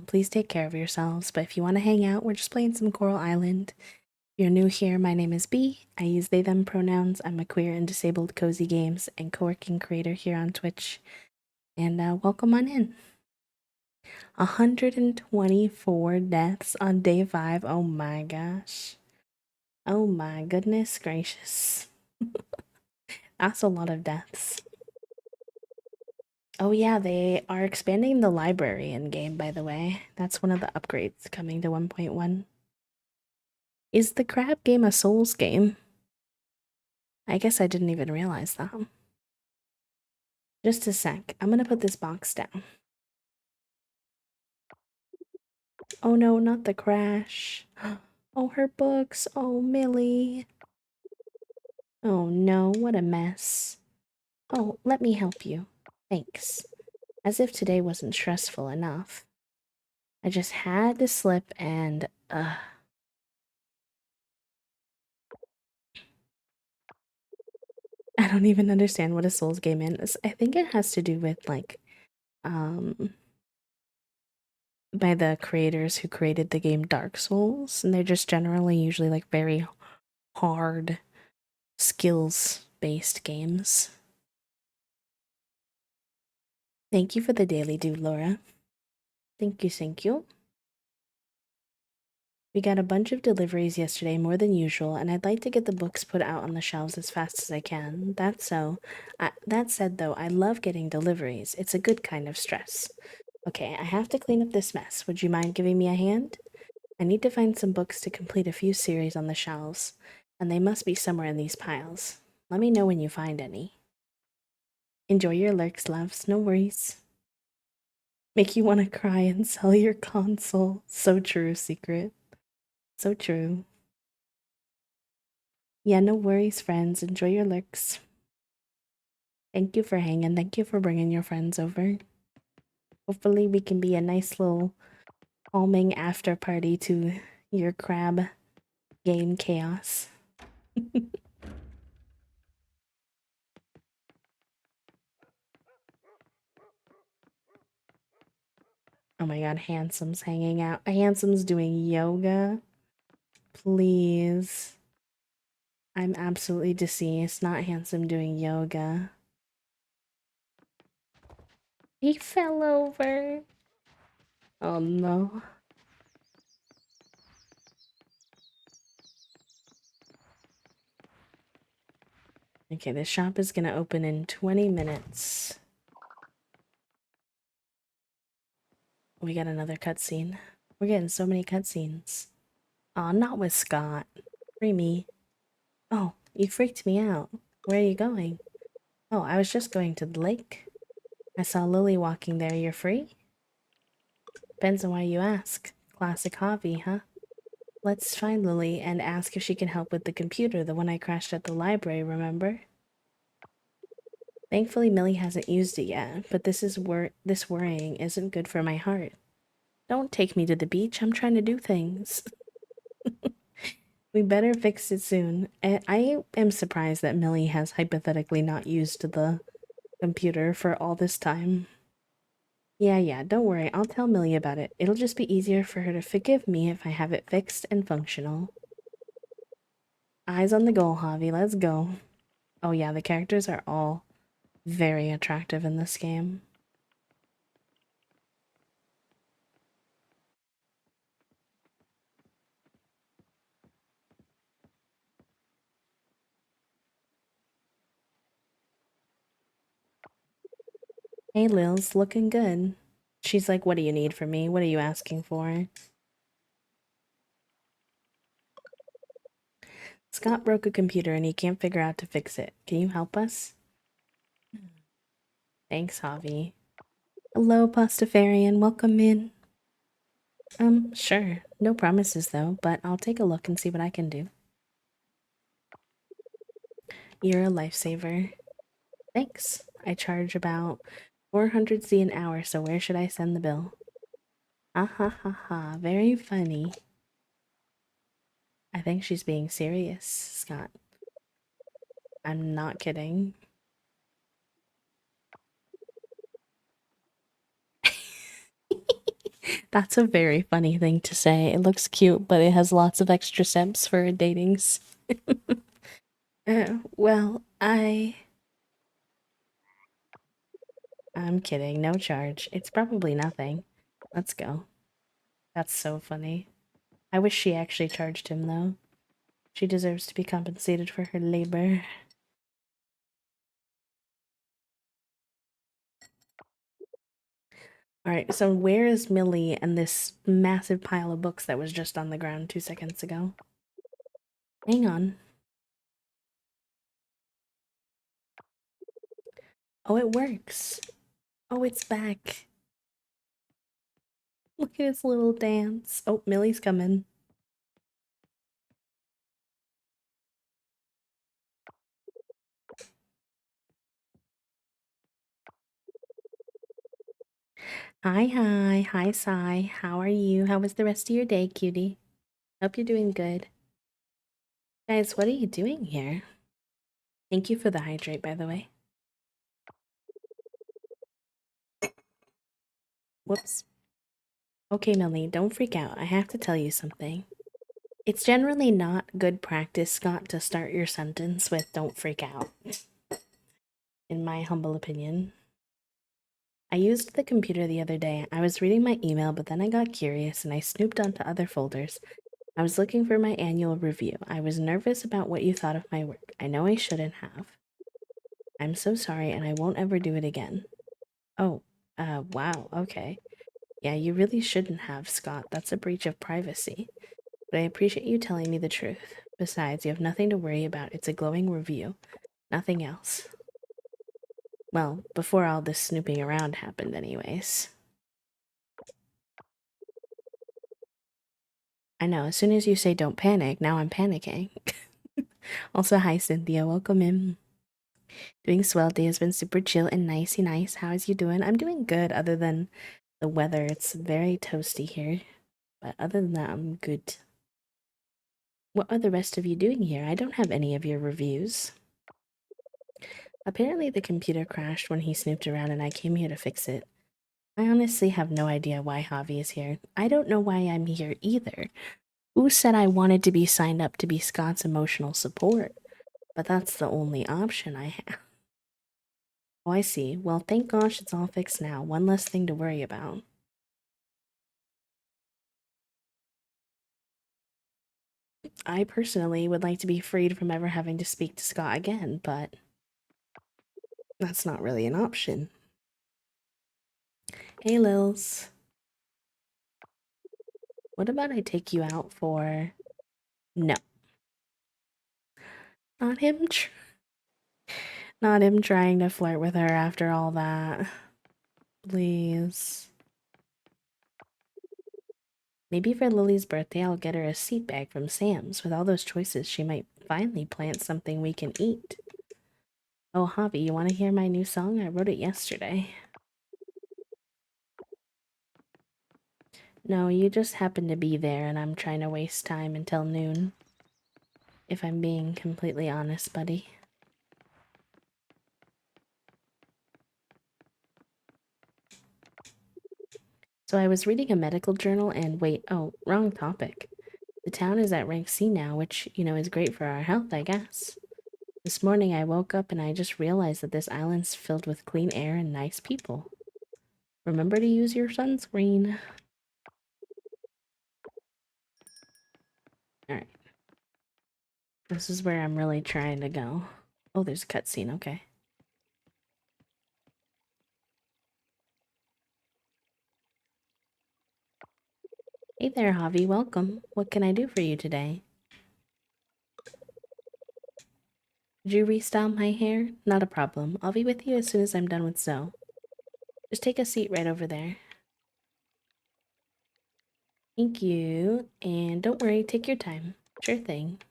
please take care of yourselves. But if you want to hang out, we're just playing some Coral Island. If you're new here, my name is B. I use they, them pronouns. I'm a queer and disabled cozy games and co-working creator here on Twitch. And welcome on in. 124 deaths on day 5. Oh my gosh. Oh my goodness gracious. That's a lot of deaths. Oh yeah, they are expanding the library in game, by the way. That's one of the upgrades coming to 1.1. Is the crab game a Souls game? I guess I didn't even realize that. Just a sec. I'm gonna put this box down. Oh no, not the crash. Oh, her books. Oh, Millie. Oh no, what a mess. Oh, let me help you. Thanks. As if today wasn't stressful enough. I just had to slip and, I don't even understand what a Souls game is. I think it has to do with, like, by the creators who created the game Dark Souls, and they're just generally usually, like, very hard, skills-based games. Thank you for the daily dude, Laura. Thank you, thank you. We got a bunch of deliveries yesterday, more than usual, and I'd like to get the books put out on the shelves as fast as I can. That said, though, I love getting deliveries. It's a good kind of stress. Okay, I have to clean up this mess. Would you mind giving me a hand? I need to find some books to complete a few series on the shelves, and they must be somewhere in these piles. Let me know when you find any. Enjoy your lurks, loves. No worries. Make you want to cry and sell your console. So true, Secret. So true. Yeah, no worries, friends. Enjoy your lurks. Thank you for hanging. Thank you for bringing your friends over. Hopefully we can be a nice little calming after party to your crab game chaos. Oh my god, Handsome's hanging out. Handsome's doing yoga. Please. I'm absolutely deceased. Not Handsome doing yoga. He fell over. Oh no. Okay, the shop is gonna open in 20 minutes. We got another cutscene. We're getting so many cutscenes. Aw, not with Scott. Free me. Oh, you freaked me out. Where are you going? Oh, I was just going to the lake. I saw Lily walking there. You're free? Depends on why you ask. Classic hobby, huh? Let's find Lily and ask if she can help with the computer, the one I crashed at the library, remember? Thankfully, Millie hasn't used it yet, but this worrying isn't good for my heart. Don't take me to the beach. I'm trying to do things. We better fix it soon. I am surprised that Millie has hypothetically not used the computer for all this time. Yeah, don't worry. I'll tell Millie about it. It'll just be easier for her to forgive me if I have it fixed and functional. Eyes on the goal, Javi. Let's go. Oh yeah, the characters are all very attractive in this game. Hey, Lil's looking good. She's like, what do you need from me? What are you asking for? Scott broke a computer and he can't figure out to fix it. Can you help us? Thanks, Javi. Hello, Pastafarian. Welcome in. Sure. No promises, though, but I'll take a look and see what I can do. You're a lifesaver. Thanks. I charge about 400 Z an hour, so where should I send the bill? Ha ha ha ha. Very funny. I think she's being serious, Scott. I'm not kidding. That's a very funny thing to say. It looks cute, but it has lots of extra steps for datings. Well, I'm kidding. No charge. It's probably nothing. Let's go. That's so funny. I wish she actually charged him, though. She deserves to be compensated for her labor. Alright, so where is Millie and this massive pile of books that was just on the ground 2 seconds ago? Hang on. Oh, it works. Oh, it's back. Look at its little dance. Oh, Millie's coming. Hi, hi, Sai. How are you? How was the rest of your day, cutie? Hope you're doing good. Guys, what are you doing here? Thank you for the hydrate, by the way. Whoops. Okay, Millie, don't freak out. I have to tell you something. It's generally not good practice, Scott, to start your sentence with "don't freak out," in my humble opinion. I used the computer the other day. I was reading my email, but then I got curious and I snooped onto other folders. I was looking for my annual review. I was nervous about what you thought of my work. I know I shouldn't have. I'm so sorry, and I won't ever do it again. Oh, wow, okay. Yeah, you really shouldn't have, Scott. That's a breach of privacy. But I appreciate you telling me the truth. Besides, you have nothing to worry about. It's a glowing review. Nothing else. Well, before all this snooping around happened, anyways. I know, as soon as you say don't panic, now I'm panicking. Also, hi, Cynthia. Welcome in. Doing swell. Day has been super chill and nicey nice. How is you doing? I'm doing good, other than the weather. It's very toasty here. But other than that, I'm good. What are the rest of you doing here? I don't have any of your reviews. Apparently the computer crashed when he snooped around and I came here to fix it. I honestly have no idea why Javi is here. I don't know why I'm here either. Who said I wanted to be signed up to be Scott's emotional support? But that's the only option I have. Oh, I see. Well, thank gosh it's all fixed now. One less thing to worry about. I personally would like to be freed from ever having to speak to Scott again, but that's not really an option. Hey, Lils. What about I take you out for... No. Not him Not him trying to flirt with her after all that. Please. Maybe for Lily's birthday I'll get her a seat bag from Sam's. With all those choices, she might finally plant something we can eat. Oh, Javi, you want to hear my new song? I wrote it yesterday. No, you just happen to be there and I'm trying to waste time until noon. If I'm being completely honest, buddy. So I was reading a medical journal and wait, oh, wrong topic. The town is at rank C now, which, is great for our health, I guess. This morning I woke up and I just realized that this island's filled with clean air and nice people. Remember to use your sunscreen. Alright. This is where I'm really trying to go. Oh, there's a cutscene, okay. Hey there, Javi, welcome. What can I do for you today? Did you restyle my hair? Not a problem. I'll be with you as soon as I'm done with Zoe. Just take a seat right over there. Thank you. And don't worry, take your time. Sure thing.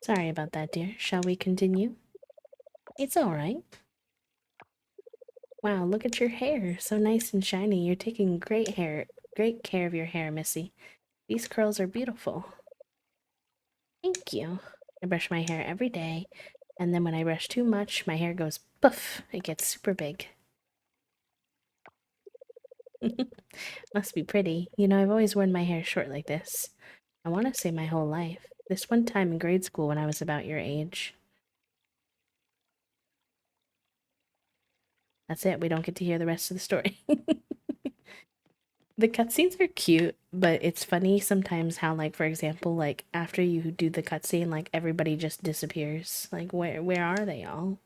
Sorry about that, dear. Shall we continue? It's all right. Wow, look at your hair. So nice and shiny. You're taking great care of your hair, Missy. These curls are beautiful. Thank you. I brush my hair every day, and then when I brush too much, my hair goes poof. It gets super big. Must be pretty. You know, I've always worn my hair short like this. I want to say my whole life. This one time in grade school when I was about your age. That's it. We don't get to hear the rest of the story. The cutscenes are cute, but it's funny sometimes how, like, for example, like after you do the cutscene, like everybody just disappears. Like, where are they all?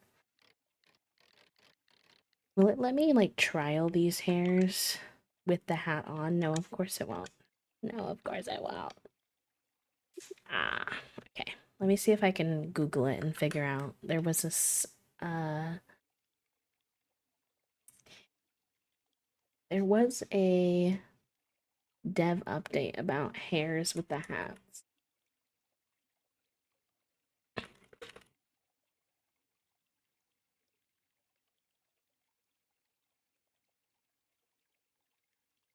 Will it let me like trial these hairs with the hat on? No, of course it won't. No, of course it won't. Ah, okay. Let me see if I can Google it and figure out. There was this there was a dev update about hairs with the hats.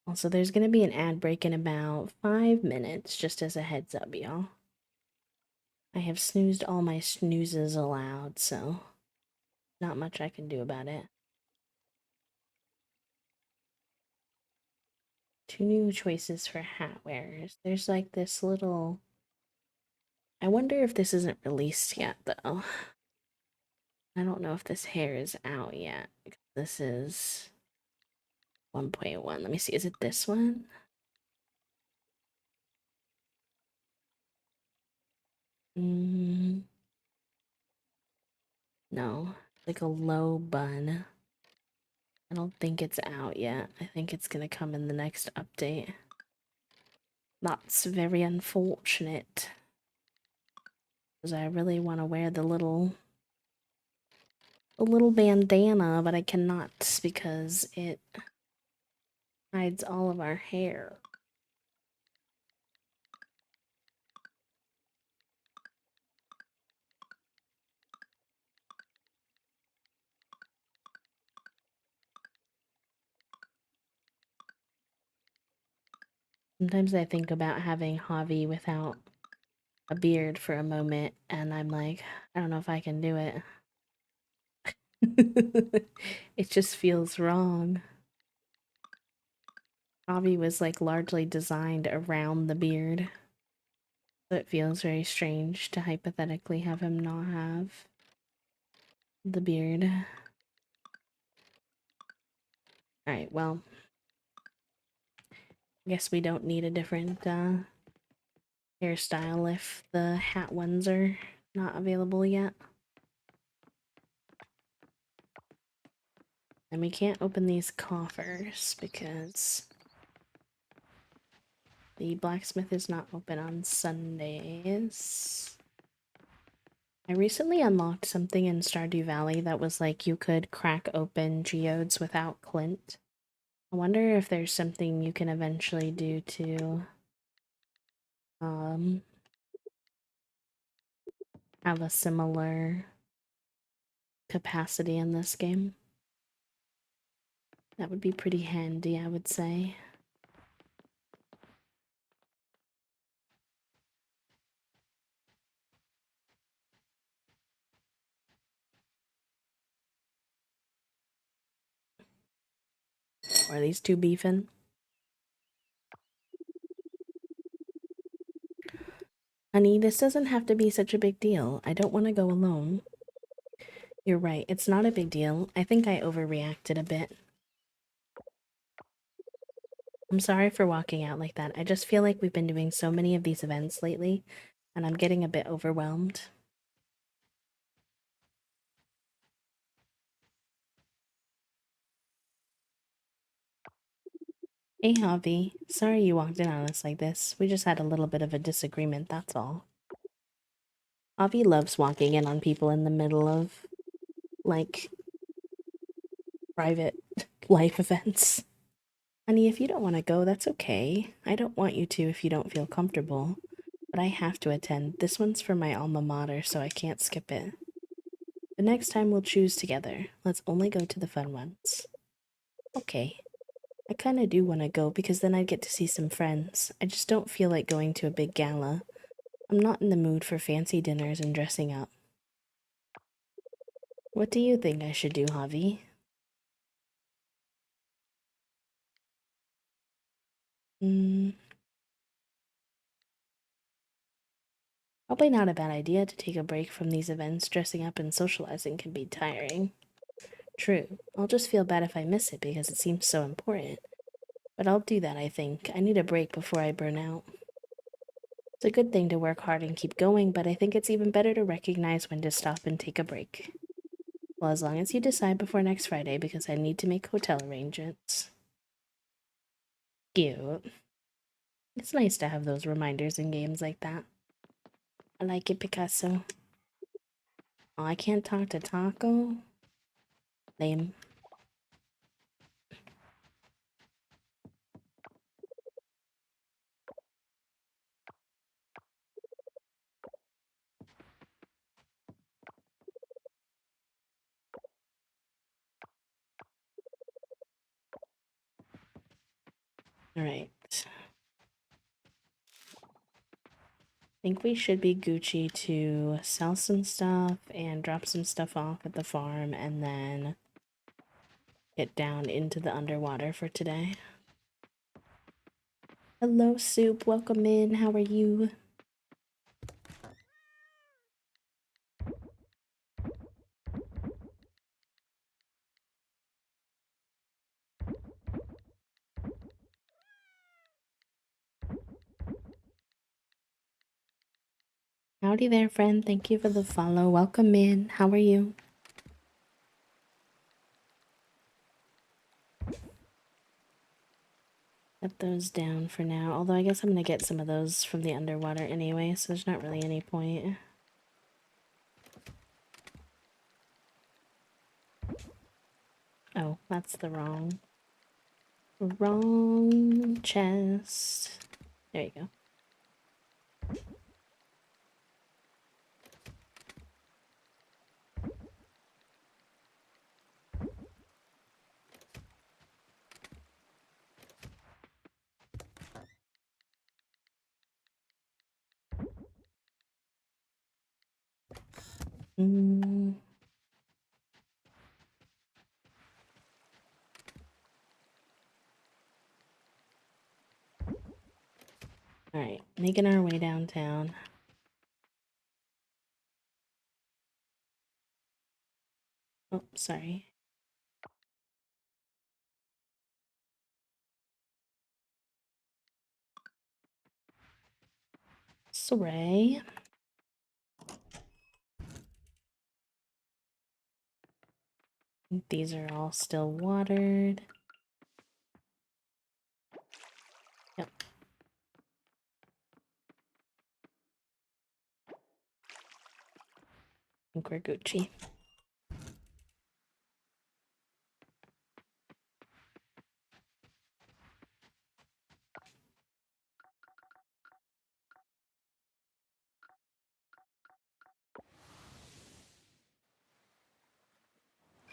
Also, there's gonna be an ad break in about 5 minutes, just as a heads up, y'all. I have snoozed all my snoozes aloud, so not much I can do about it. 2 new choices for hat wearers. There's like this little. I wonder if this isn't released yet, though. I don't know if this hair is out yet. This is 1.1. Let me see. Is it this one? No. Like a low bun. I don't think it's out yet. I think it's gonna come in the next update. That's very unfortunate. Because I really want to wear the little bandana, but I cannot because it hides all of our hair. Sometimes I think about having Javi without a beard for a moment, and I'm like, I don't know if I can do it. It just feels wrong. Javi was like largely designed around the beard, so it feels very strange to hypothetically have him not have the beard. Alright, well, I guess we don't need a different hairstyle if the hat ones are not available yet. And we can't open these coffers because the blacksmith is not open on Sundays. I recently unlocked something in Stardew Valley that was like you could crack open geodes without Clint. I wonder if there's something you can eventually do to have a similar capacity in this game. That would be pretty handy, I would say. Are these two beefing? Honey, this doesn't have to be such a big deal. I don't want to go alone. You're right, it's not a big deal. I think I overreacted a bit. I'm sorry for walking out like that. I just feel like we've been doing so many of these events lately, and I'm getting a bit overwhelmed. Hey, Javi. Sorry you walked in on us like this. We just had a little bit of a disagreement, that's all. Avi loves walking in on people in the middle of, like, private life events. Honey, if you don't want to go, that's okay. I don't want you to if you don't feel comfortable. But I have to attend. This one's for my alma mater, so I can't skip it. The next time we'll choose together. Let's only go to the fun ones. Okay. I kinda do want to go because then I'd get to see some friends. I just don't feel like going to a big gala. I'm not in the mood for fancy dinners and dressing up. What do you think I should do, Javi? Probably not a bad idea to take a break from these events. Dressing up and socializing can be tiring. True. I'll just feel bad if I miss it because it seems so important. But I'll do that, I think. I need a break before I burn out. It's a good thing to work hard and keep going, but I think it's even better to recognize when to stop and take a break. Well, as long as you decide before next Friday, because I need to make hotel arrangements. Cute. It's nice to have those reminders in games like that. I like it, Picasso. Oh, I can't talk to Taco? Lame. Alright. Think we should be Gucci to sell some stuff and drop some stuff off at the farm and then get down into the underwater for today. Hello, Soup. Welcome in. How are you? Howdy there, friend. Thank you for the follow. Welcome in. How are you? Set those down for now. Although I guess I'm gonna get some of those from the underwater anyway, so there's not really any point. Oh, that's the wrong chest. There you go. Alright, making our way downtown. Oh, sorry. Sorry. These are all still watered. Yep. I think we're Gucci.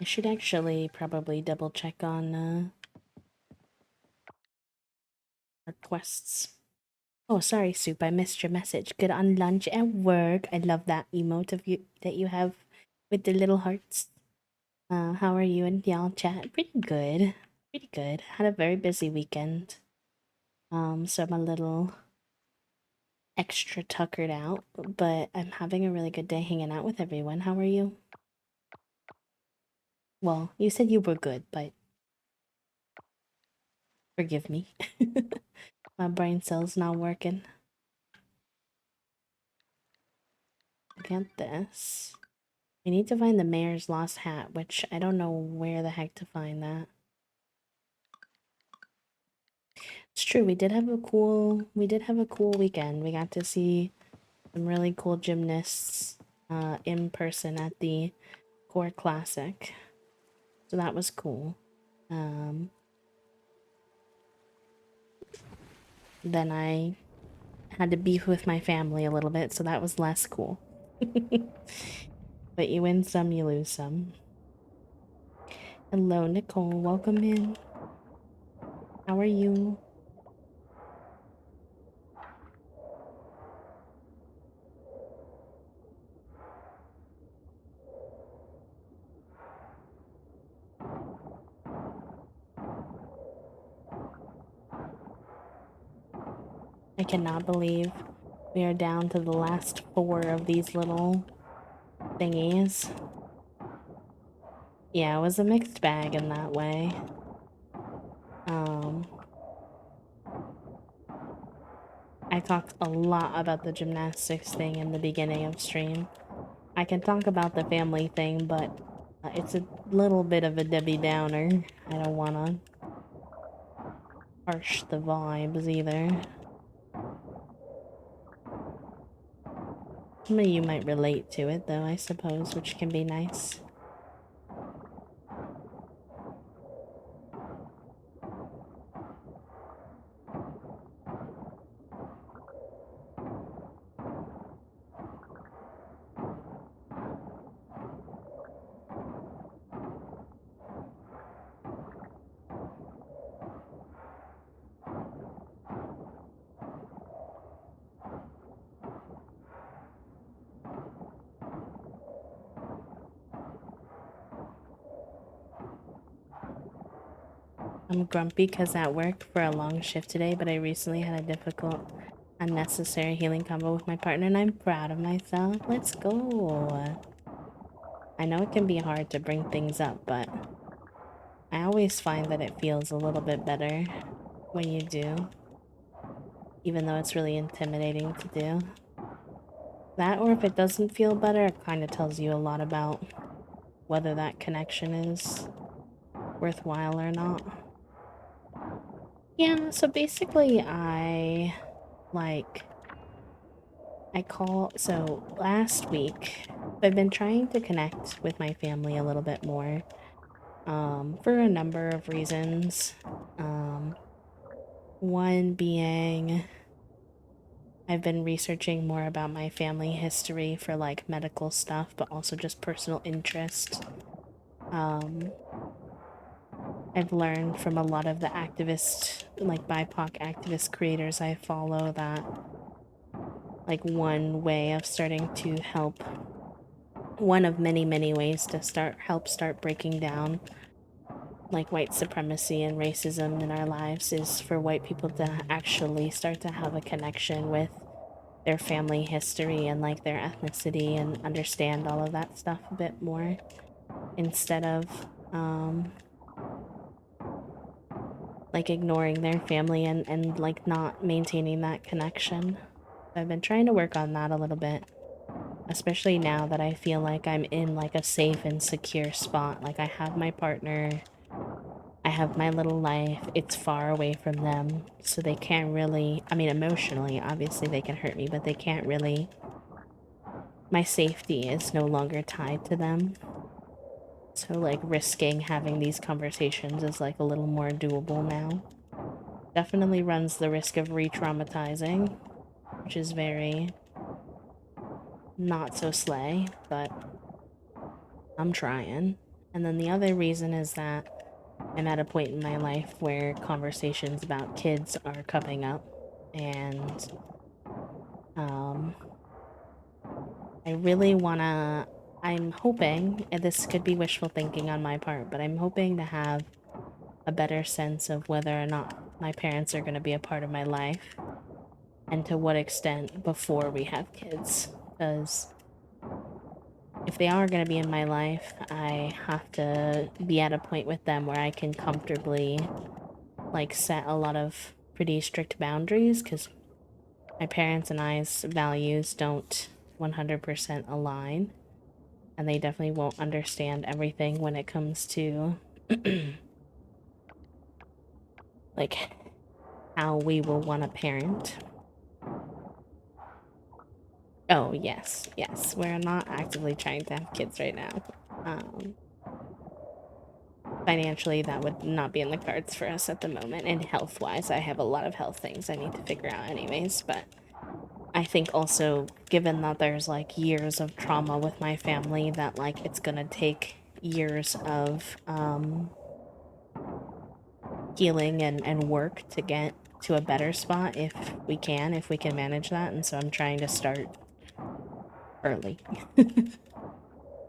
I should actually probably double check on our quests. Oh, sorry, Soup. I missed your message. Good on lunch and work. I love that emote of you that you have with the little hearts. How are you and y'all chat? Pretty good. Pretty good. Had a very busy weekend. So I'm a little extra tuckered out, but I'm having a really good day hanging out with everyone. How are you? Well, you said you were good, but forgive me. My brain cell's not working. Get this. I need to find the mayor's lost hat, which I don't know where the heck to find that. It's true, we did have a cool weekend. We got to see some really cool gymnasts in person at the Core Classic. So that was cool. Then I had to beef with my family a little bit, so that was less cool. But you win some, you lose some. Hello, Nicole. Welcome in. How are you? I cannot believe we are down to the last 4 of these little thingies. Yeah, it was a mixed bag in that way. I talked a lot about the gymnastics thing in the beginning of stream. I can talk about the family thing, but it's a little bit of a Debbie Downer. I don't wanna harsh the vibes either. Some of you might relate to it, though, I suppose, which can be nice. I'm grumpy because at work for a long shift today, but I recently had a difficult, unnecessary healing combo with my partner, and I'm proud of myself. Let's go. I know it can be hard to bring things up, but I always find that it feels a little bit better when you do, even though it's really intimidating to do. That, or if it doesn't feel better, it kind of tells you a lot about whether that connection is worthwhile or not. Yeah, so basically so last week, I've been trying to connect with my family a little bit more, for a number of reasons. One being I've been researching more about my family history for like medical stuff, but also just personal interest. I've learned from a lot of the activist, like BIPOC activist creators I follow that like one way of starting to help, one of many, many ways to start breaking down like white supremacy and racism in our lives is for white people to actually start to have a connection with their family history and like their ethnicity and understand all of that stuff a bit more instead of like ignoring their family and like not maintaining that connection. So I've been trying to work on that a little bit, especially now that I feel like I'm in like a safe and secure spot. Like I have my partner, I have my little life, it's far away from them, so they can't really, I mean, emotionally, obviously they can hurt me, but they can't really, my safety is no longer tied to them. So, like, risking having these conversations is, like, a little more doable now. Definitely runs the risk of re-traumatizing, which is very not so slay, but I'm trying. And then the other reason is that I'm at a point in my life where conversations about kids are coming up, and I really wanna, I'm hoping, and this could be wishful thinking on my part, but I'm hoping to have a better sense of whether or not my parents are going to be a part of my life and to what extent before we have kids. Because if they are going to be in my life, I have to be at a point with them where I can comfortably like set a lot of pretty strict boundaries, because my parents and I's values don't 100% align, and they definitely won't understand everything when it comes to like how we will want to parent. Oh, yes, yes. We're not actively trying to have kids right now. Um, Financially, that would not be in the cards for us at the moment. And health-wise, I have a lot of health things I need to figure out anyways, but I think also, given that there's, like, years of trauma with my family, that, like, it's gonna take years of, healing and work to get to a better spot if we can manage that, and so I'm trying to start early.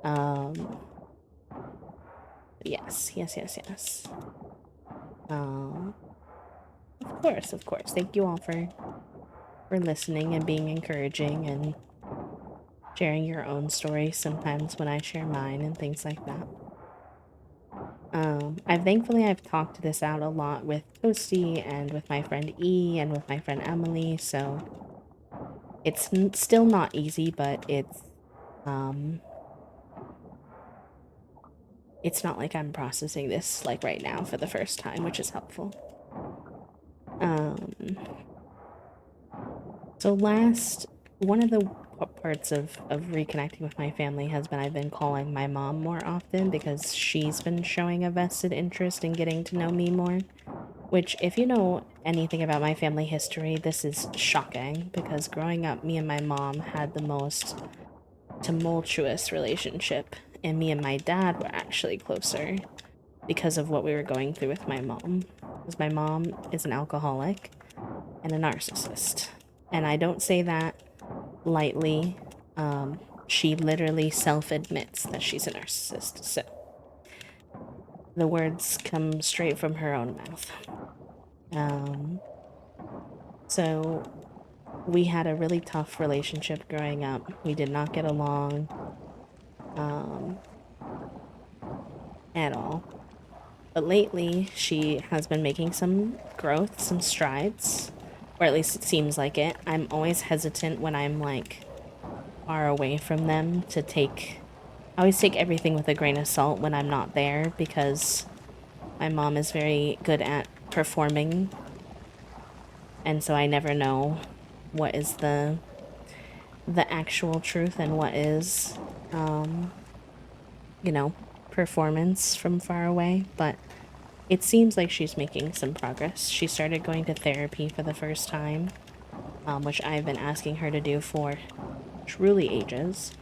Um, yes, yes, yes, yes. Um, of course. Thank you all for listening and being encouraging and sharing your own stories sometimes when I share mine and things like that. I've talked this out a lot with Toasty and with my friend E and with my friend Emily, so it's still not easy, but um, it's not like I'm processing this like right now for the first time, which is helpful. Um, so one of the parts of reconnecting with my family has been I've been calling my mom more often because she's been showing a vested interest in getting to know me more. Which, if you know anything about my family history, this is shocking because growing up, me and my mom had the most tumultuous relationship, and me and my dad were actually closer because of what we were going through with my mom. Because my mom is an alcoholic and a narcissist. And I don't say that lightly. She literally self admits that she's a narcissist. So the words come straight from her own mouth. So we had a really tough relationship growing up. We did not get along um, at all. But lately, she has been making some growth, some strides, or at least it seems like it. I'm always hesitant when I'm like far away from them to take. I always take everything with a grain of salt when I'm not there because my mom is very good at performing, and so I never know what is the actual truth and what is um you know, performance from far away, but it seems like she's making some progress. She started going to therapy for the first time, which I've been asking her to do for truly ages.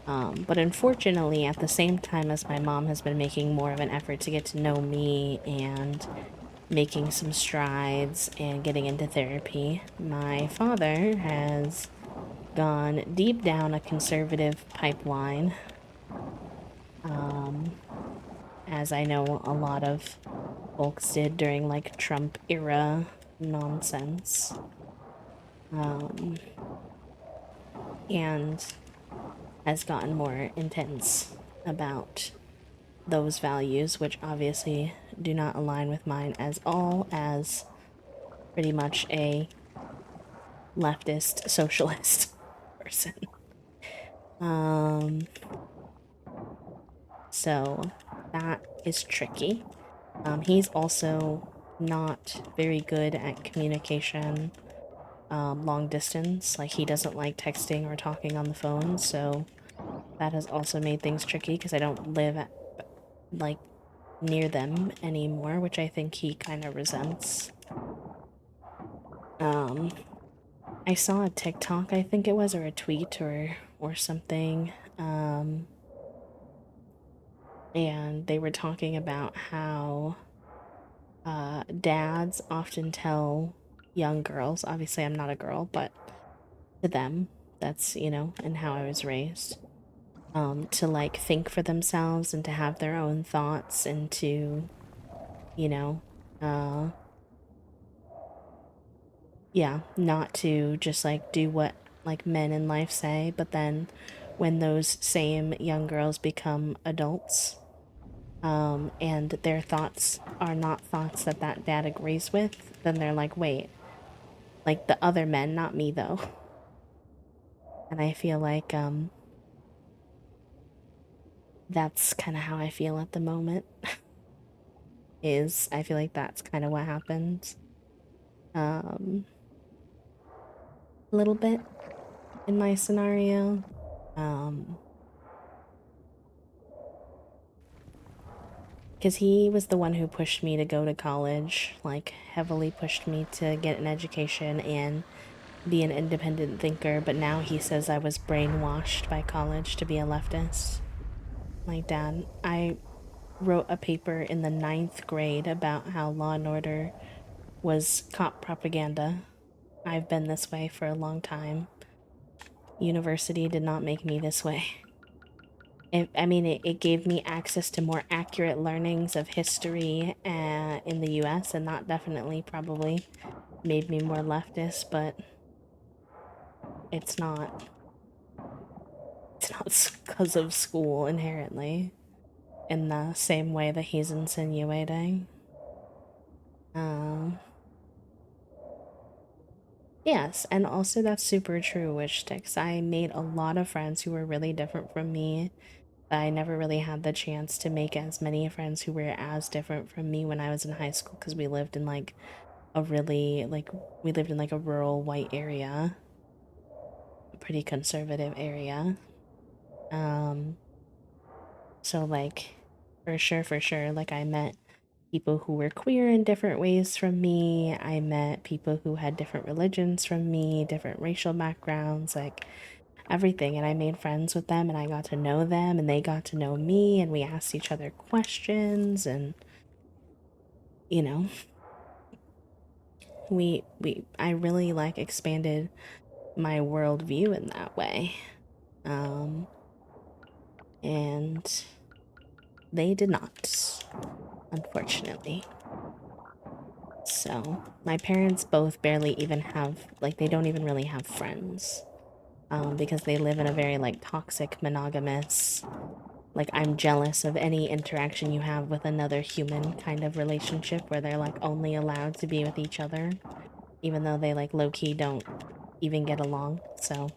But unfortunately, at the same time as my mom has been making more of an effort to get to know me and making some strides and getting into therapy, my father has gone deep down a conservative pipeline. Um, as I know a lot of folks did during like Trump era nonsense. Um, and has gotten more intense about those values, which obviously do not align with mine as all as pretty much a leftist socialist person. Um, so that is tricky. He's also not very good at communication long distance. Like, he doesn't like texting or talking on the phone, so that has also made things tricky because I don't live at, like, near them anymore, which I think he kind of resents. Um, I saw a TikTok, I think it was, or a tweet or something, and they were talking about how dads often tell young girls, obviously I'm not a girl, but to them, that's, and how I was raised, to like think for themselves and to have their own thoughts and to, you know, uh, yeah, not to just like do what like men in life say, but then when those same young girls become adults, and their thoughts are not thoughts that that dad agrees with, then they're like, wait, like the other men, not me though. And I feel like, that's kind of how I feel at the moment. Is I feel like that's kind of what happened. Um, a little bit. in my scenario. Because he was the one who pushed me to go to college, like heavily pushed me to get an education and be an independent thinker, but now he says I was brainwashed by college to be a leftist. Like, Dad, I wrote a paper in the 9th grade about how Law and Order was cop propaganda. I've been this way for a long time. University did not make me this way. It gave me access to more accurate learnings of history in the US, and that definitely probably made me more leftist, but it's not because of school inherently in the same way that he's insinuating. Yes, and also that's super true, Witch Sticks. I made a lot of friends who were really different from me. I never really had the chance to make as many friends who were as different from me when I was in high school because we lived in like a really we lived in like a rural white area, a pretty conservative area. So like for sure, like I met people who were queer in different ways from me. I met people who had different religions from me, different racial backgrounds, like everything. And I made friends with them and I got to know them and they got to know me and we asked each other questions and you know, I really like expanded my worldview in that way. And they did not, unfortunately. So, my parents both barely even have, like, they don't even really have friends. Because they live in a very, like, toxic, monogamous, like, I'm jealous of any interaction you have with another human kind of relationship where they're, like, only allowed to be with each other, even though they, like, low-key don't even get along. So,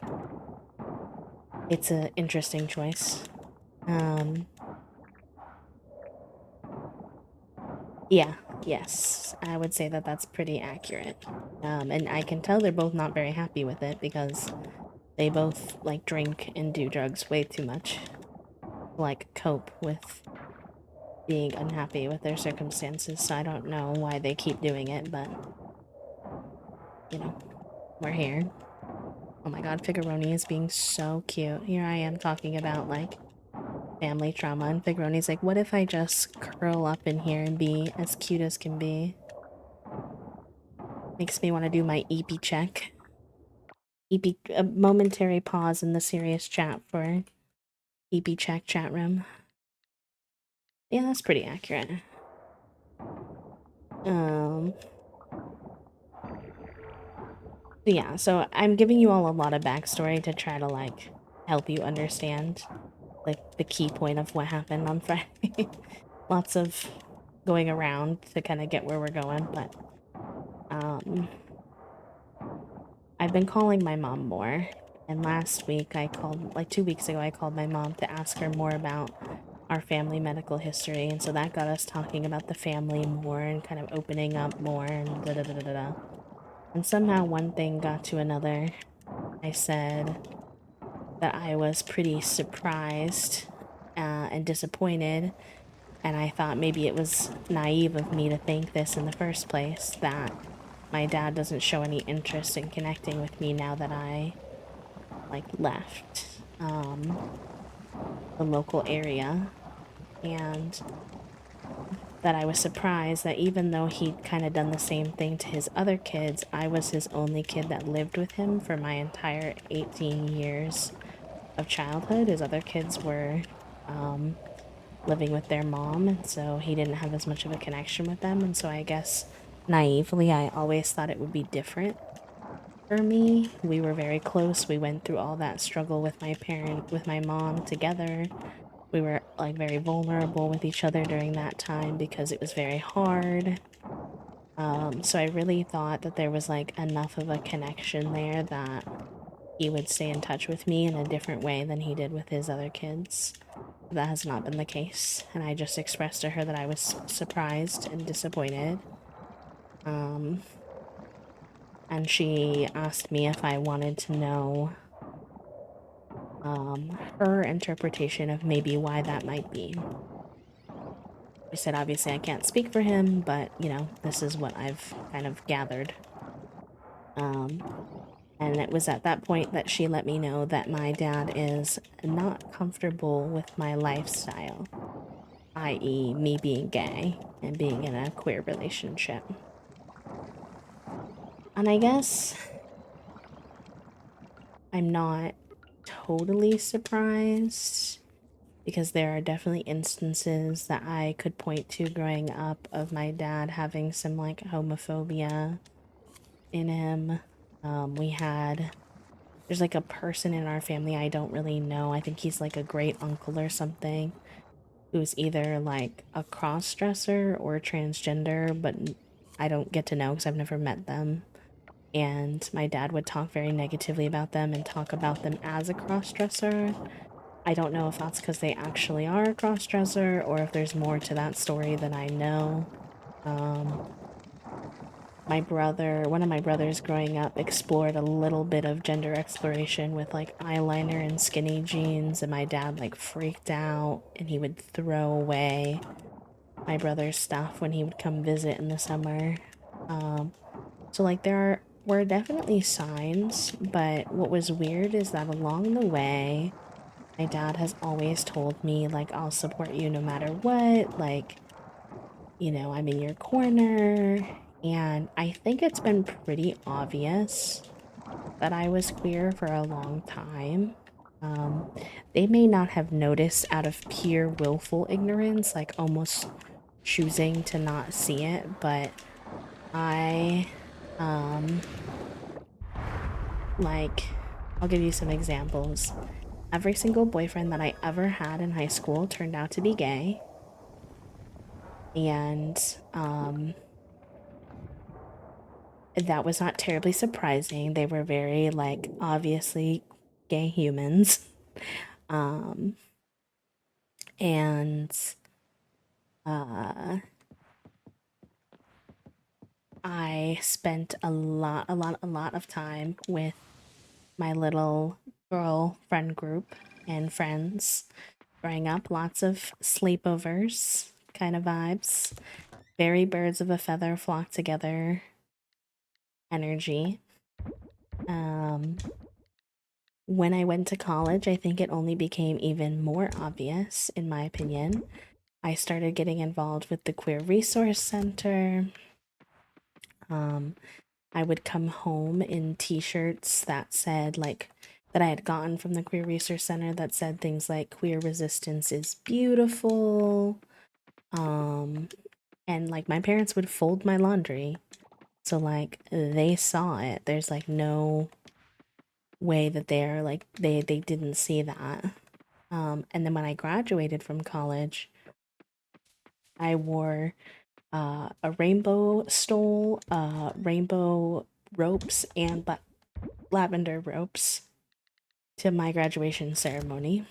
it's an interesting choice. Yeah, yes, I would say that that's pretty accurate. And I can tell they're both not very happy with it because they both like drink and do drugs way too much to like cope with being unhappy with their circumstances. So I don't know why they keep doing it, but you know, we're here. Oh my god, Figuroni is being so cute. Here I am talking about like family trauma, and Figuroni's like, what if I just curl up in here and be as cute as can be? Makes me want to do my EP check. EP, a momentary pause in the serious chat for EP check chat room. Yeah, that's pretty accurate. Yeah, so I'm giving you all a lot of backstory to try to like help you understand like the key point of what happened on Friday. Lots of going around to kind of get where we're going, but I've been calling my mom more. And last week I called, like 2 weeks ago, I called my mom to ask her more about our family medical history. And so that got us talking about the family more and kind of opening up more and da da da da da. Da. And somehow one thing got to another. I said that I was pretty surprised and disappointed. And I thought maybe it was naive of me to think this in the first place, that my dad doesn't show any interest in connecting with me now that I like left the local area, and that I was surprised that even though he'd kind of done the same thing to his other kids, I was his only kid that lived with him for my entire 18 years of childhood. His other kids were living with their mom, and so he didn't have as much of a connection with them. And so I guess naively, I always thought it would be different for me. We were very close. We went through all that struggle with with my mom together. We were like very vulnerable with each other during that time because it was very hard. So I really thought that there was like enough of a connection there that he would stay in touch with me in a different way than he did with his other kids. That has not been the case, and I just expressed to her that I was surprised and disappointed. And she asked me if I wanted to know her interpretation of maybe why that might be. I said, obviously, I can't speak for him, but, you know, this is what I've kind of gathered. And it was at that point that she let me know that my dad is not comfortable with my lifestyle, i.e., me being gay and being in a queer relationship. And I guess I'm not totally surprised because there are definitely instances that I could point to growing up of my dad having some like homophobia in him. There's like a person in our family I don't really know. I think he's like a great uncle or something who's either like a cross dresser or transgender, but I don't get to know because I've never met them. And my dad would talk very negatively about them and talk about them as a cross dresser. I don't know if that's because they actually are a cross dresser or if there's more to that story than I know. One of my brothers growing up explored a little bit of gender exploration with like eyeliner and skinny jeans, and my dad like freaked out and he would throw away my brother's stuff when he would come visit in the summer. So like were definitely signs, but what was weird is that along the way, my dad has always told me like I'll support you no matter what, like, you know, I'm in your corner. And I think it's been pretty obvious that I was queer for a long time. Um, they may not have noticed out of pure willful ignorance, like almost choosing to not see it, but I, like, I'll give you some examples. Every single boyfriend that I ever had in high school turned out to be gay. And, that was not terribly surprising. They were very, like, obviously gay humans. Um, and I spent a lot of time with my little girl friend group and friends growing up. Lots of sleepovers kind of vibes. Very birds of a feather flock together energy. When I went to college, I think it only became even more obvious, in my opinion. I started getting involved with the Queer Resource Center. I would come home in t-shirts that said like that I had gotten from the Queer Resource Center that said things like queer resistance is beautiful. And like my parents would fold my laundry. So like they saw it. There's like no way that they're like they didn't see that. And then when I graduated from college, I wore a rainbow stole, rainbow ropes, and lavender ropes to my graduation ceremony.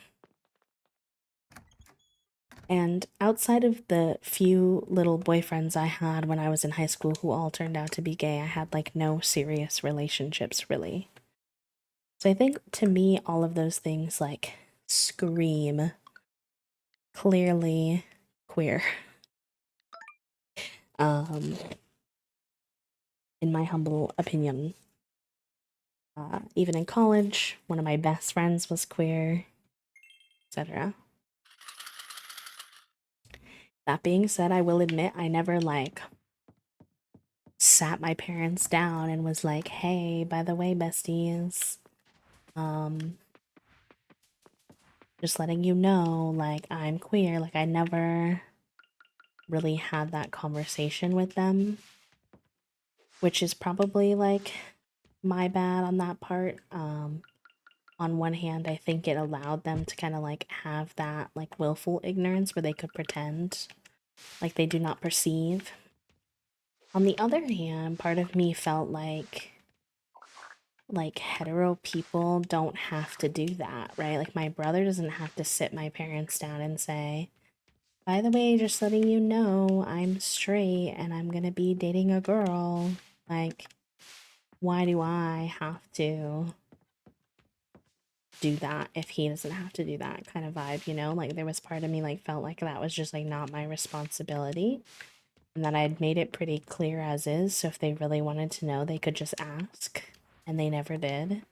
And outside of the few little boyfriends I had when I was in high school who all turned out to be gay, I had like no serious relationships really. So I think to me, all of those things like scream clearly queer. Um, in my humble opinion. Even in college, one of my best friends was queer, etc. That being said, I will admit I never like sat my parents down and was like, hey, by the way, besties, just letting you know, like, I'm queer. Like, I never really had that conversation with them, which is probably like my bad on that part. On one hand, I think it allowed them to kind of like have that like willful ignorance where they could pretend like they do not perceive. On the other hand, part of me felt like hetero people don't have to do that, right? Like my brother doesn't have to sit my parents down and say, by the way, just letting you know, I'm straight and I'm gonna be dating a girl. Like, why do I have to do that if he doesn't have to do that kind of vibe, you know? Like there was part of me like felt like that was just like not my responsibility and that I had made it pretty clear as is. So if they really wanted to know, they could just ask, and they never did.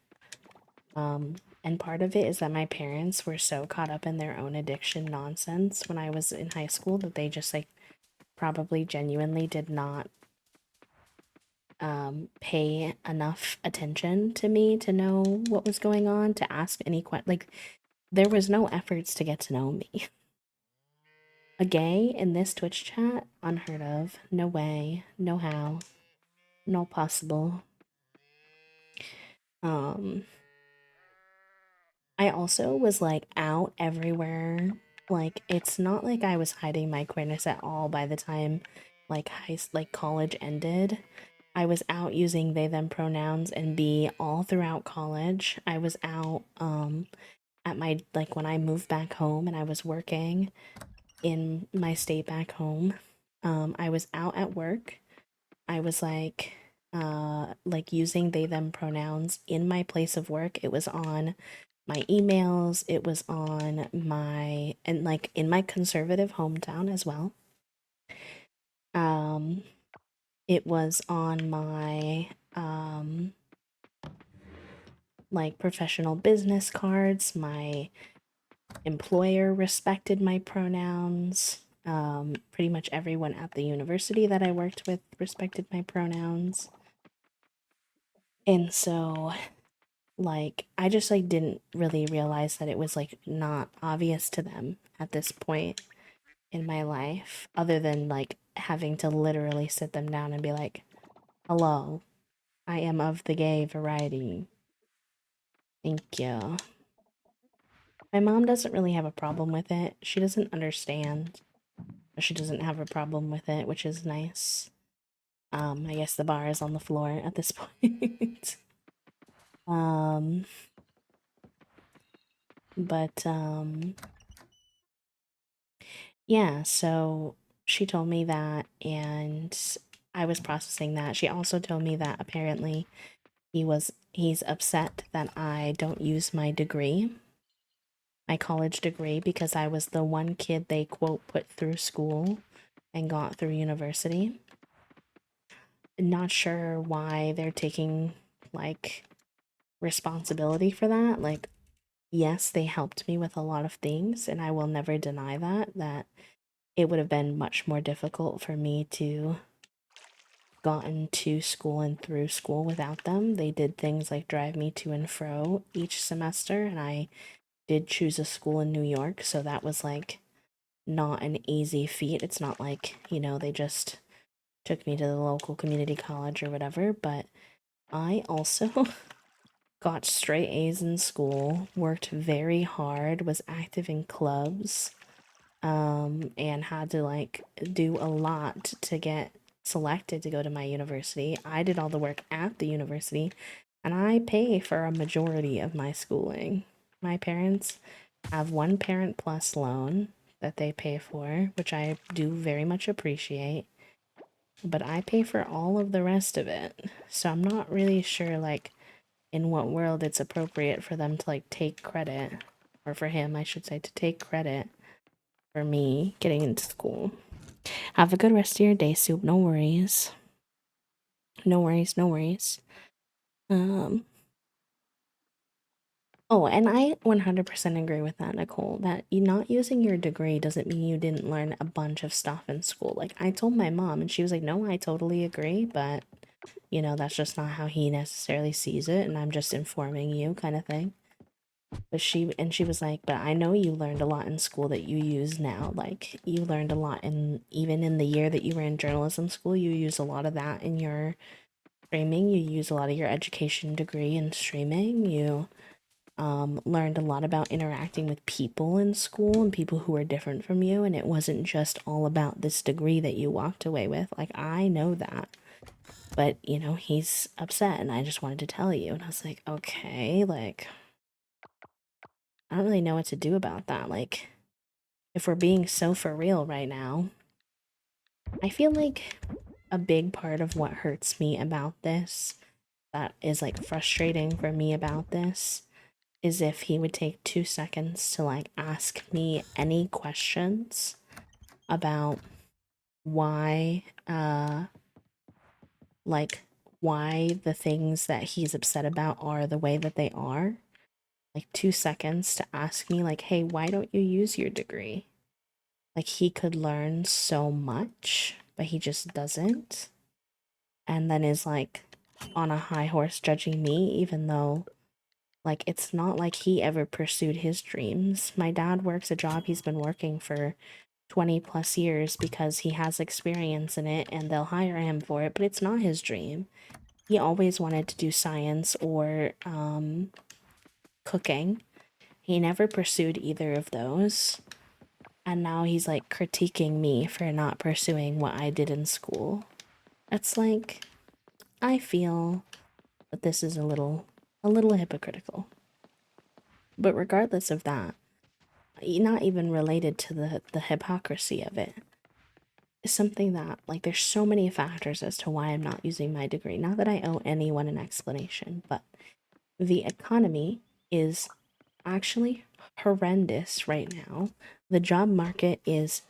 And part of it is that my parents were so caught up in their own addiction nonsense when I was in high school that they just like probably genuinely did not pay enough attention to me to know what was going on, to ask any like there was no efforts to get to know me. A gay in this Twitch chat? Unheard of. No way. No how. No possible. I also was like out everywhere. Like it's not like I was hiding my queerness at all by the time like college ended. I was out using they them pronouns and be all throughout college. I was out at my like when I moved back home and I was working in my state back home. I was out at work. I was like using they them pronouns in my place of work. It was on my emails, it was on my and like in my conservative hometown as well. It was on my like professional business cards. My employer respected my pronouns. Pretty much everyone at the university that I worked with respected my pronouns. And so like I just like didn't really realize that it was like not obvious to them at this point in my life, other than like having to literally sit them down and be like, hello, I am of the gay variety. Thank you. My mom doesn't really have a problem with it. She doesn't understand. But she doesn't have a problem with it, which is nice. I guess the bar is on the floor at this point. But yeah, so she told me that, and I was processing that. She also told me that apparently he's upset that I don't use my degree, my college degree, because I was the one kid they quote put through school and got through university. Not sure why they're taking like responsibility for that. Like, yes, they helped me with a lot of things, and I will never deny that it would have been much more difficult for me to gotten to school and through school without them. They did things like drive me to and fro each semester, and I did choose a school in New York, so that was like not an easy feat. It's not like, you know, they just took me to the local community college or whatever, but I also got straight A's in school, worked very hard, was active in clubs, and had to like do a lot to get selected to go to my university. I did all the work at the university, and I pay for a majority of my schooling. My parents have one parent plus loan that they pay for, which I do very much appreciate. But I pay for all of the rest of it. So I'm not really sure like in what world it's appropriate for them to like take credit, or for him, I should say, to take credit for me getting into school. Have a good rest of your day, Soup. No worries. No worries, no worries. Oh, and I 100% agree with that, Nicole, that you not using your degree doesn't mean you didn't learn a bunch of stuff in school. Like, I told my mom, and she was like, no, I totally agree, but, you know, that's just not how he necessarily sees it, and I'm just informing you, kind of thing. But she was like, but I know you learned a lot in school that you use now. Like, you learned a lot even in the year that you were in journalism school, you use a lot of that in your streaming. You use a lot of your education degree in streaming. You learned a lot about interacting with people in school and people who are different from you, and it wasn't just all about this degree that you walked away with. Like, I know that. But, you know, he's upset, and I just wanted to tell you. And I was like, okay, like, I don't really know what to do about that. Like, if we're being so for real right now, I feel like a big part of what hurts me about this, that is like frustrating for me about this, is if he would take 2 seconds to like ask me any questions about why like why the things that he's upset about are the way that they are. Like 2 seconds to ask me like, hey, why don't you use your degree? Like he could learn so much, but he just doesn't. And then is like on a high horse judging me, even though like it's not like he ever pursued his dreams. My dad works a job he's been working for 20 plus years because he has experience in it and they'll hire him for it, but it's not his dream. He always wanted to do science or cooking. He never pursued either of those. And now he's like critiquing me for not pursuing what I did in school. It's like I feel that this is a little hypocritical. But regardless of that, not even related to the hypocrisy of it, is something that like there's so many factors as to why I'm not using my degree. Not that I owe anyone an explanation, but the economy is actually horrendous right now. The job market is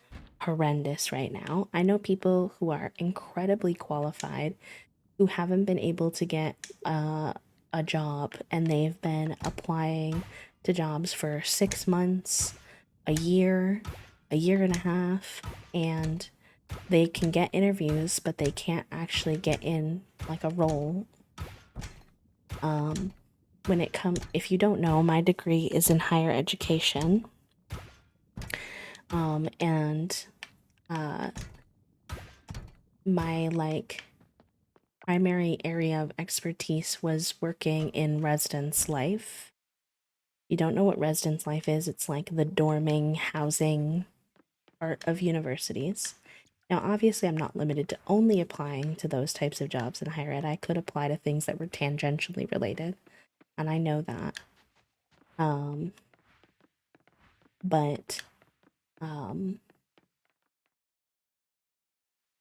horrendous right now. I know people who are incredibly qualified who haven't been able to get a job and they've been applying to jobs for 6 months, a year and a half, and they can get interviews, but they can't actually get in like a role. When it comes, if you don't know, my degree is in higher education. And my like primary area of expertise was working in residence life. You don't know what residence life is, it's like the dorming housing part of universities. Now, obviously, I'm not limited to only applying to those types of jobs in higher ed. I could apply to things that were tangentially related, and I know that. But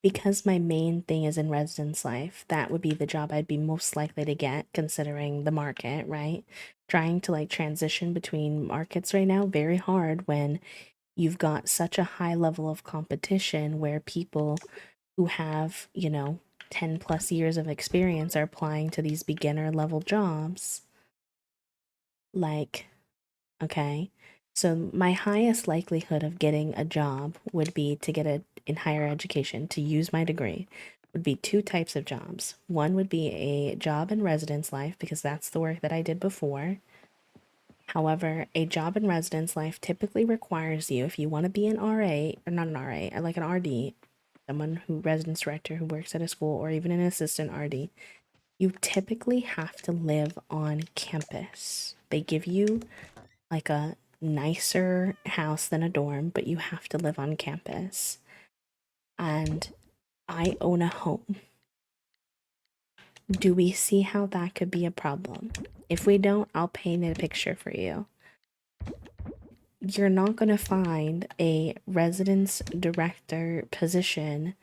because my main thing is in residence life, that would be the job I'd be most likely to get considering the market, right? Trying to like transition between markets right now, very hard when you've got such a high level of competition where people who have, 10 plus years of experience are applying to these beginner level jobs. Like, okay. So my highest likelihood of getting a job would be to get a in higher education to use my degree would be two types of jobs. One would be a job in residence life because that's the work that I did before. However, a job in residence life typically requires you, if you want to be an RA, or not an RA, like an RD, someone who residence director who works at a school, or even an assistant RD, you typically have to live on campus. They give you like a nicer house than a dorm, but you have to live on campus. And I own a home. Do we see how that could be a problem? If we don't, I'll paint a picture for you. You're not going to find a residence director position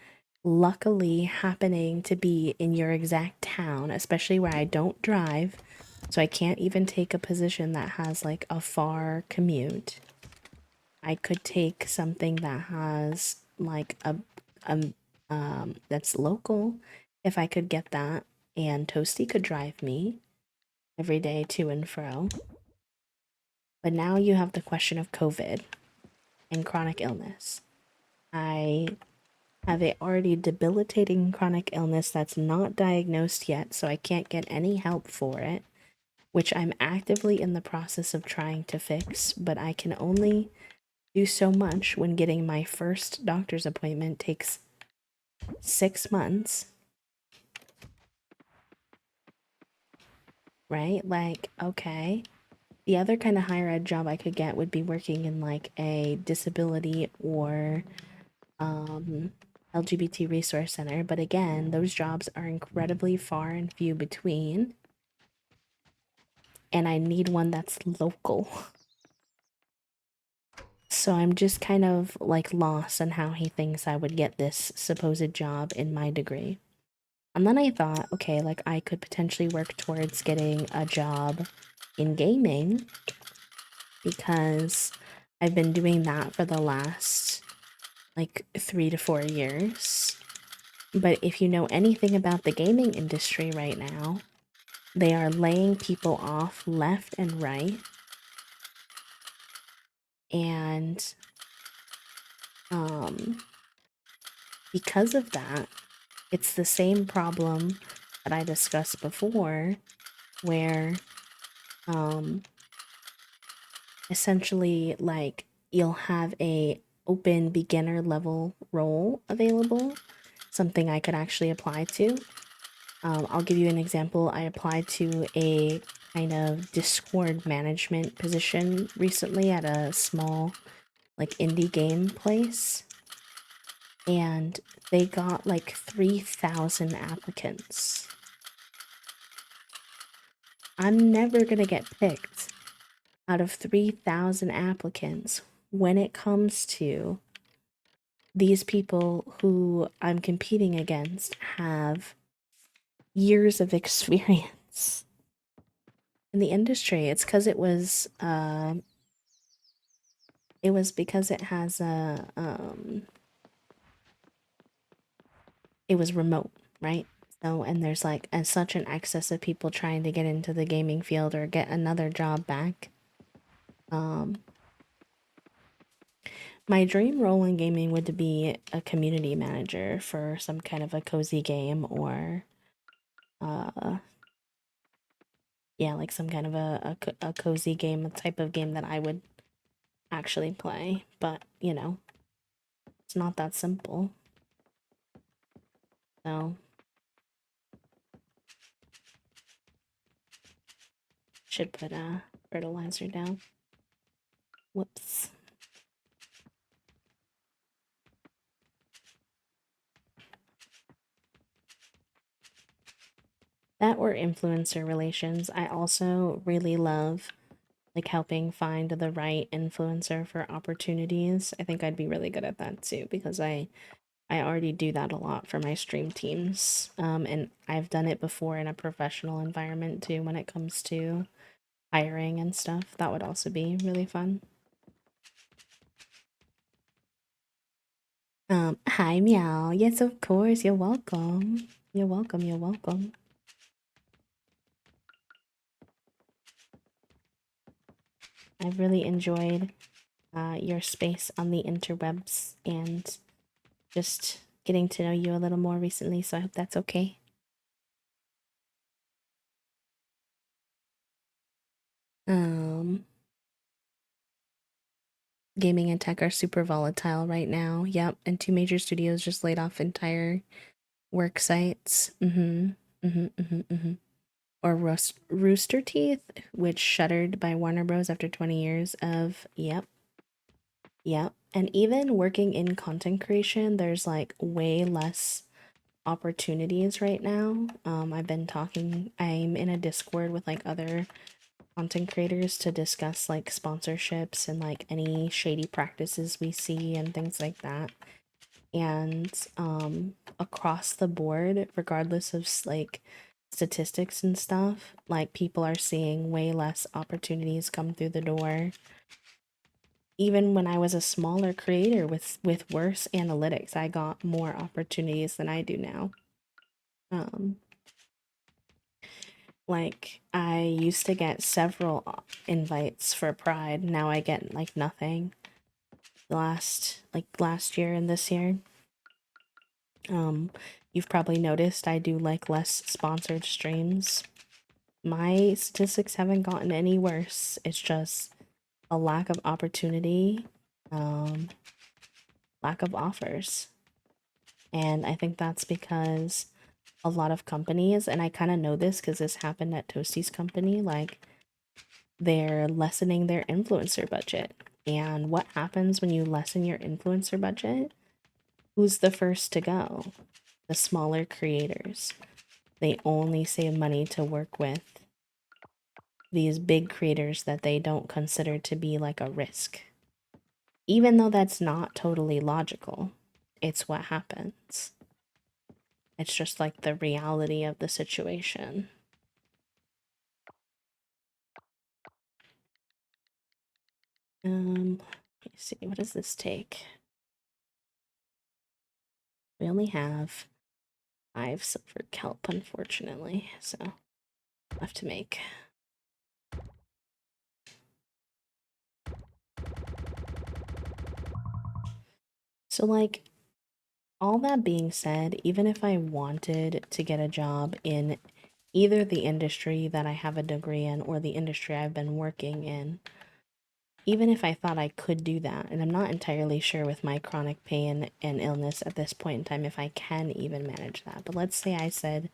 luckily happening to be in your exact town, especially where I don't drive, so I can't even take a position that has like a far commute. I could take something that has like a that's local if I could get that, and Toasty could drive me every day to and fro. But now you have the question of COVID and chronic illness. I have a already debilitating chronic illness that's not diagnosed yet, so I can't get any help for it, which I'm actively in the process of trying to fix, but I can only do so much when getting my first doctor's appointment takes 6 months. Right? Like, okay. The other kind of higher ed job I could get would be working in like a disability or LGBT resource center, but again, those jobs are incredibly far and few between. And I need one that's local. So I'm just kind of like lost on how he thinks I would get this supposed job in my degree. And then I thought, okay, like I could potentially work towards getting a job in gaming because I've been doing that for the last like 3 to 4 years. But if you know anything about the gaming industry right now, they are laying people off left and right. And because of that, it's the same problem that I discussed before, where essentially like you'll have a open beginner level role available, something I could actually apply to. I'll give you an example. I applied to a kind of Discord management position recently at a small like indie game place, and they got like 3,000 applicants. I'm never gonna get picked out of 3,000 applicants when it comes to these people who I'm competing against have years of experience in the industry. It's because it was because it has a it was remote, right? So, and there's like such an excess of people trying to get into the gaming field or get another job back. My dream role in gaming would be a community manager for some kind of a cozy game, or yeah, like some kind of a cozy game, a type of game that I would actually play. But, you know, it's not that simple. So, should put a fertilizer down. Whoops. That or influencer relations. I also really love like helping find the right influencer for opportunities. I think I'd be really good at that too, because I already do that a lot for my stream teams. And I've done it before in a professional environment too when it comes to hiring and stuff. That would also be really fun. Hi Meow. Yes, of course. You're welcome. You're welcome. You're welcome. I've really enjoyed your space on the interwebs and just getting to know you a little more recently, so I hope that's okay. Gaming and tech are super volatile right now. Yep, and 2 major studios just laid off entire work sites. Or Rooster Teeth, which shuttered by Warner Bros. After 20 years of, yep. And even working in content creation, there's like way less opportunities right now. I'm in a Discord with like other content creators to discuss like sponsorships and like any shady practices we see and things like that. And across the board, regardless of like statistics and stuff, like people are seeing way less opportunities come through the door. Even when I was a smaller creator with worse analytics, I got more opportunities than I do now. Like I used to get several invites for Pride. Now I get like nothing. Last year and this year. You've probably noticed I do like less sponsored streams. My statistics haven't gotten any worse. It's just a lack of opportunity, lack of offers. And I think that's because a lot of companies, and I kind of know this because this happened at Toasty's company, like they're lessening their influencer budget. And what happens when you lessen your influencer budget? Who's the first to go? The smaller creators. They only save money to work with these big creators that they don't consider to be like a risk. Even though that's not totally logical, it's what happens. It's just like the reality of the situation. Let me see, what does this take? We only have 5 silver kelp, unfortunately, so I'll have to make. So, like, all that being said, even if I wanted to get a job in either the industry that I have a degree in or the industry I've been working in, even if I thought I could do that, and I'm not entirely sure with my chronic pain and illness at this point in time if I can even manage that, but let's say I said,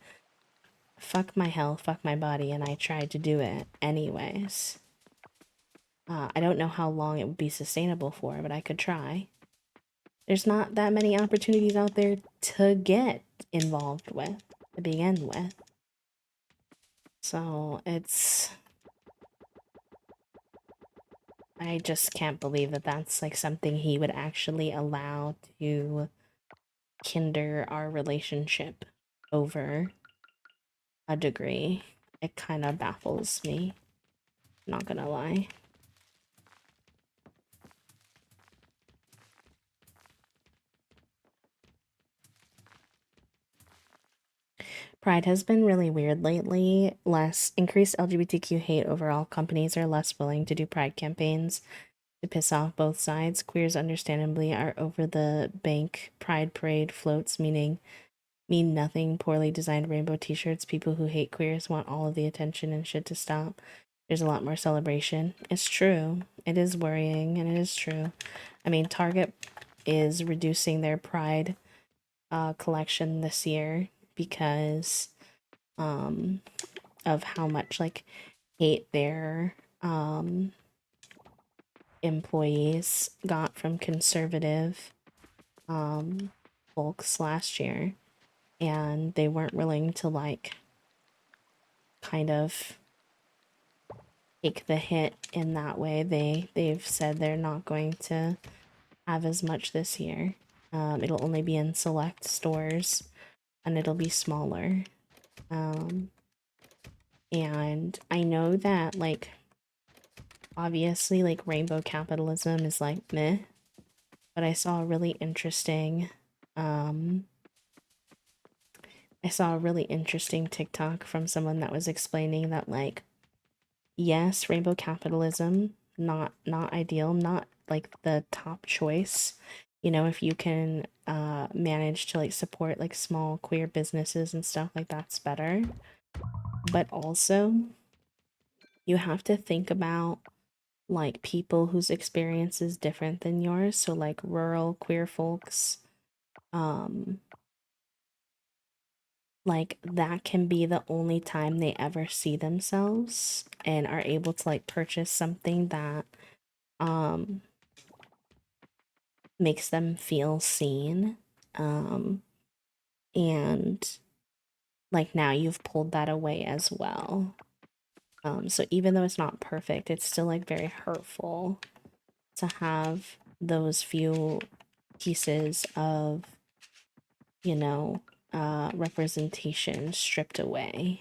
fuck my health, fuck my body, and I tried to do it anyways. I don't know how long it would be sustainable for, but I could try. There's not that many opportunities out there to get involved with to begin with. So it's... I just can't believe that that's like something he would actually allow to hinder our relationship over a degree. It kind of baffles me, not gonna lie. Pride has been really weird lately. Less increased LGBTQ hate overall. Companies are less willing to do pride campaigns to piss off both sides. Queers, understandably, are over the bank pride parade floats, mean nothing. Poorly designed rainbow t-shirts. People who hate queers want all of the attention and shit to stop. There's a lot more celebration. It's true. It is worrying, and it is true. I mean, Target is reducing their pride collection this year because of how much like hate their employees got from conservative folks last year, and they weren't willing to like kind of take the hit in that way. They've said they're not going to have as much this year. It'll only be in select stores, and it'll be smaller. And I know that like obviously like rainbow capitalism is like meh, but I saw a really interesting TikTok from someone that was explaining that like yes, rainbow capitalism not ideal, not like the top choice. You know, if you can manage to like support like small queer businesses and stuff, like that's better. But also you have to think about like people whose experience is different than yours, so like rural queer folks, like that can be the only time they ever see themselves and are able to like purchase something that makes them feel seen. And like now you've pulled that away as well. So even though it's not perfect, it's still like very hurtful to have those few pieces of, you know, representation stripped away.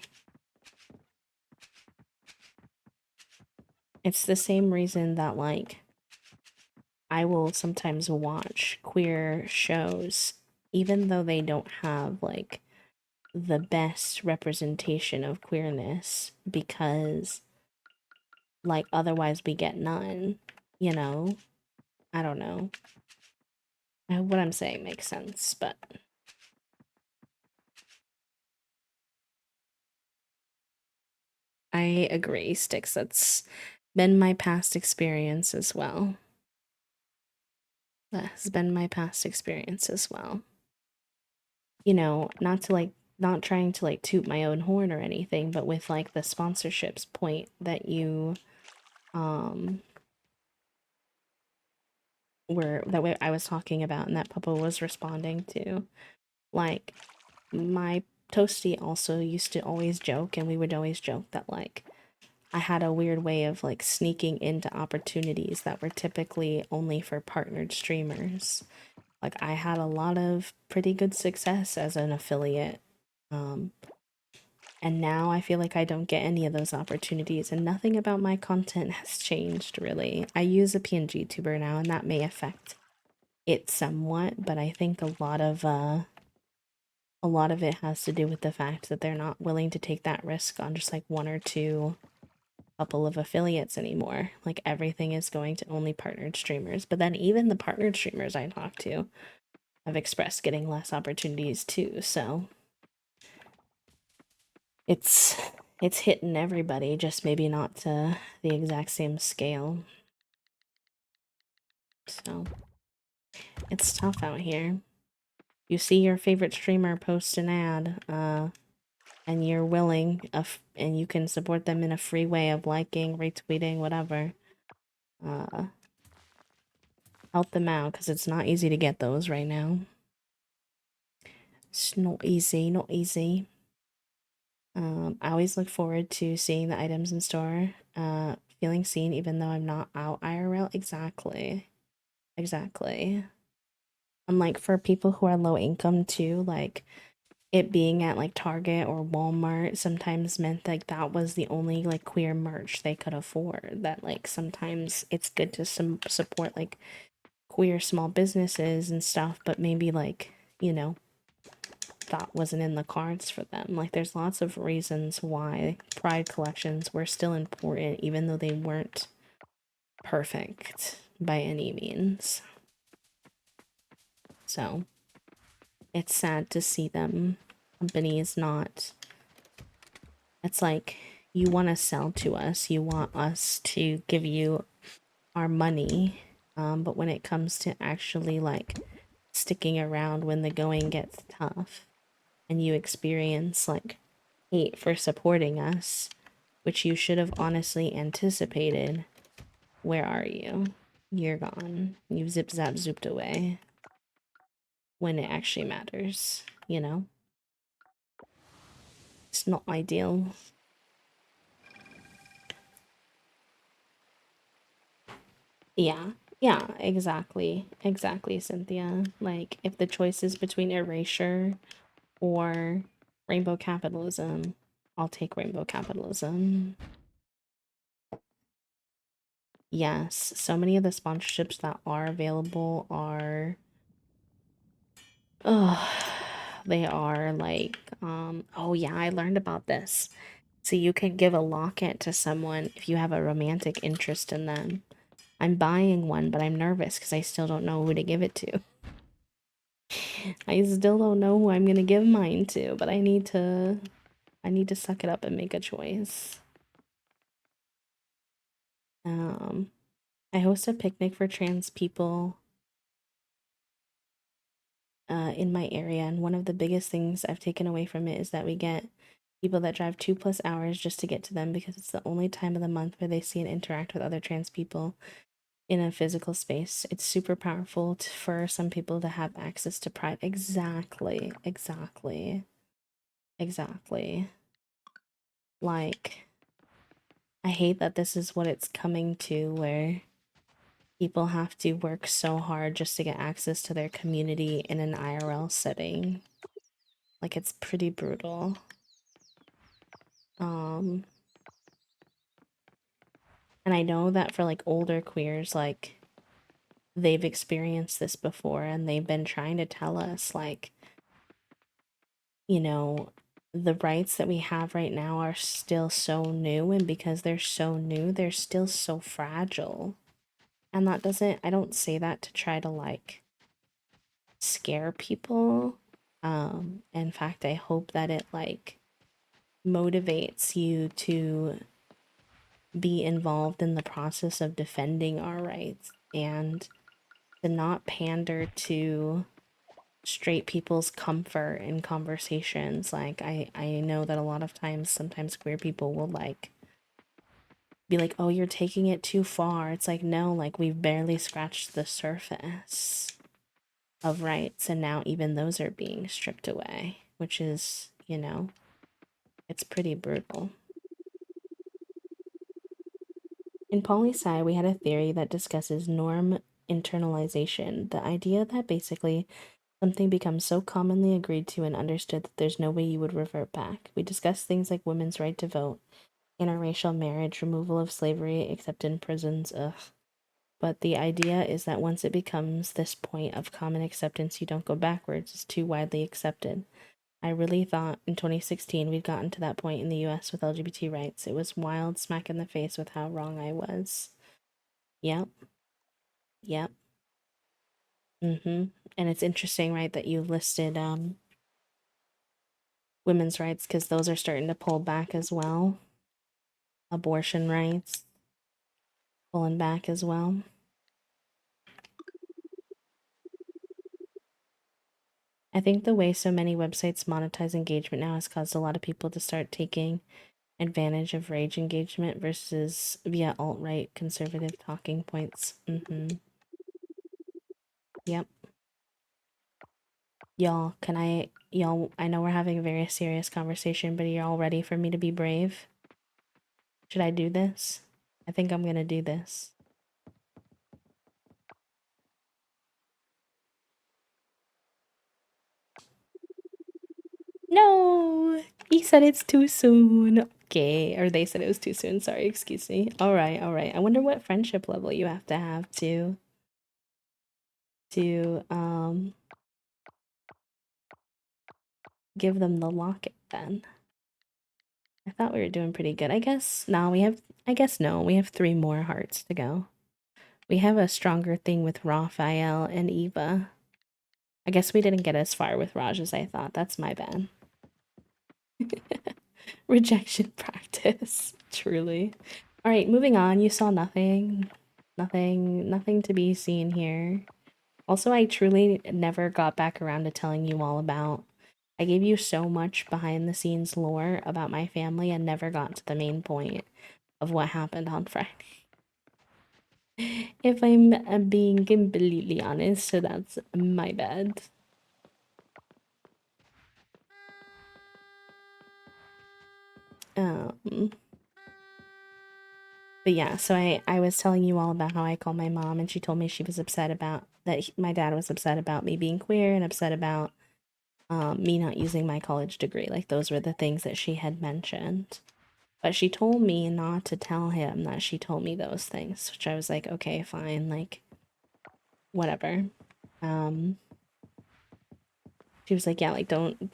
It's the same reason that like I will sometimes watch queer shows even though they don't have like the best representation of queerness, because like otherwise we get none, you know? I don't know. What I'm saying makes sense, but I agree, Sticks. That's been my past experience as well. That has been my past experience as well. You know, not trying to like toot my own horn or anything, but with like the sponsorships point that you were that way I was talking about and that Papa was responding to, like my toasty also used to always joke, and we would always joke that like I had a weird way of like sneaking into opportunities that were typically only for partnered streamers. Like I had a lot of pretty good success as an affiliate And now I feel like I don't get any of those opportunities, and nothing about my content has changed really. I use a PNG tuber now, and that may affect it somewhat, but I think a lot of it has to do with the fact that they're not willing to take that risk on just like one or two couple of affiliates anymore. Like everything is going to only partnered streamers. But then even the partnered streamers I talk to have expressed getting less opportunities too. So it's hitting everybody, just maybe not to the exact same scale. So it's tough out here. You see your favorite streamer post an ad, and you're willing and you can support them in a free way of liking, retweeting, whatever. Help them out, because it's not easy to get those right now. It's not easy, not easy. I always look forward to seeing the items in store, feeling seen even though I'm not out IRL. Exactly. Exactly. Unlike for people who are low income too, like it being at like Target or Walmart sometimes meant like that was the only like queer merch they could afford. That like sometimes it's good to support like queer small businesses and stuff, but maybe like, you know, that wasn't in the cards for them. Like there's lots of reasons why Pride collections were still important even though they weren't perfect by any means. So it's sad to see them companies not, it's like you want to sell to us, you want us to give you our money, but when it comes to actually like sticking around when the going gets tough and you experience like hate for supporting us, which you should have honestly anticipated, where are you? You're gone. You've zip zap zooped away when it actually matters, you know? It's not ideal. Yeah. Yeah, exactly. Exactly, Cynthia. Like, if the choice is between erasure or rainbow capitalism, I'll take rainbow capitalism. Yes, so many of the sponsorships that are available are, they are like, oh yeah, I learned about this. So you can give a locket to someone if you have a romantic interest in them. I'm buying one, but I'm nervous because I still don't know who to give it to. I still don't know who I'm gonna give mine to, but I need to suck it up and make a choice. I host a picnic for trans people in my area, and one of the biggest things I've taken away from it is that we get people that drive 2+ hours just to get to them because it's the only time of the month where they see and interact with other trans people in a physical space. It's super powerful for some people to have access to Pride. Exactly, exactly, exactly. Like, I hate that this is what it's coming to, where people have to work so hard just to get access to their community in an IRL setting. Like, it's pretty brutal. And I know that for like older queers, like they've experienced this before and they've been trying to tell us, like, you know, the rights that we have right now are still so new, and because they're so new, they're still so fragile. And that doesn't, I don't say that to try to like scare people. In fact, I hope that it like motivates you to be involved in the process of defending our rights and to not pander to straight people's comfort in conversations. Like I know that a lot of times sometimes queer people will like be like, oh, you're taking it too far. It's like, no, like we've barely scratched the surface of rights, and now even those are being stripped away, which is, you know, it's pretty brutal. In poli sci, we had a theory that discusses norm internalization, the idea that basically Something becomes so commonly agreed to and understood that there's no way you would revert back. We discuss things like women's right to vote, interracial marriage, removal of slavery, except in prisons, ugh. But the idea is that once it becomes this point of common acceptance, you don't go backwards. It's too widely accepted. I really thought in 2016 we'd gotten to that point in the US with LGBT rights. It was wild smack in the face with how wrong I was. Yep. Yep. Mm-hmm. And it's interesting, right, that you listed women's rights because those are starting to pull back as well. Abortion rights pulling back as well. I think the way so many websites monetize engagement now has caused a lot of people to start taking advantage of rage engagement versus via alt-right conservative talking points. Mm-hmm. Yep. Y'all, I know we're having a very serious conversation, but are y'all ready for me to be brave? Should I do this? I think I'm gonna do this. No! He said it's too soon. Okay, or they said it was too soon. Sorry, excuse me. Alright, alright. I wonder what friendship level you have to give them the locket then. I thought we were doing pretty good. I guess no, we have 3 more hearts to go. We have a stronger thing with Raphael and Eva. I guess we didn't get as far with Raj as I thought. That's my bad. Rejection practice. Truly. Alright, moving on. You saw nothing. Nothing to be seen here. Also, I truly never got back around to telling you all about. I gave you so much behind the scenes lore about my family and never got to the main point of what happened on Friday. If I'm being completely honest, so that's my bad. But yeah, so I was telling you all about how I called my mom and she told me she was upset about that my dad was upset about me being queer and upset about me not using my college degree. Like those were the things that she had mentioned. But she told me not to tell him that she told me those things, which I was like, okay, fine, like whatever. She was like, yeah, like don't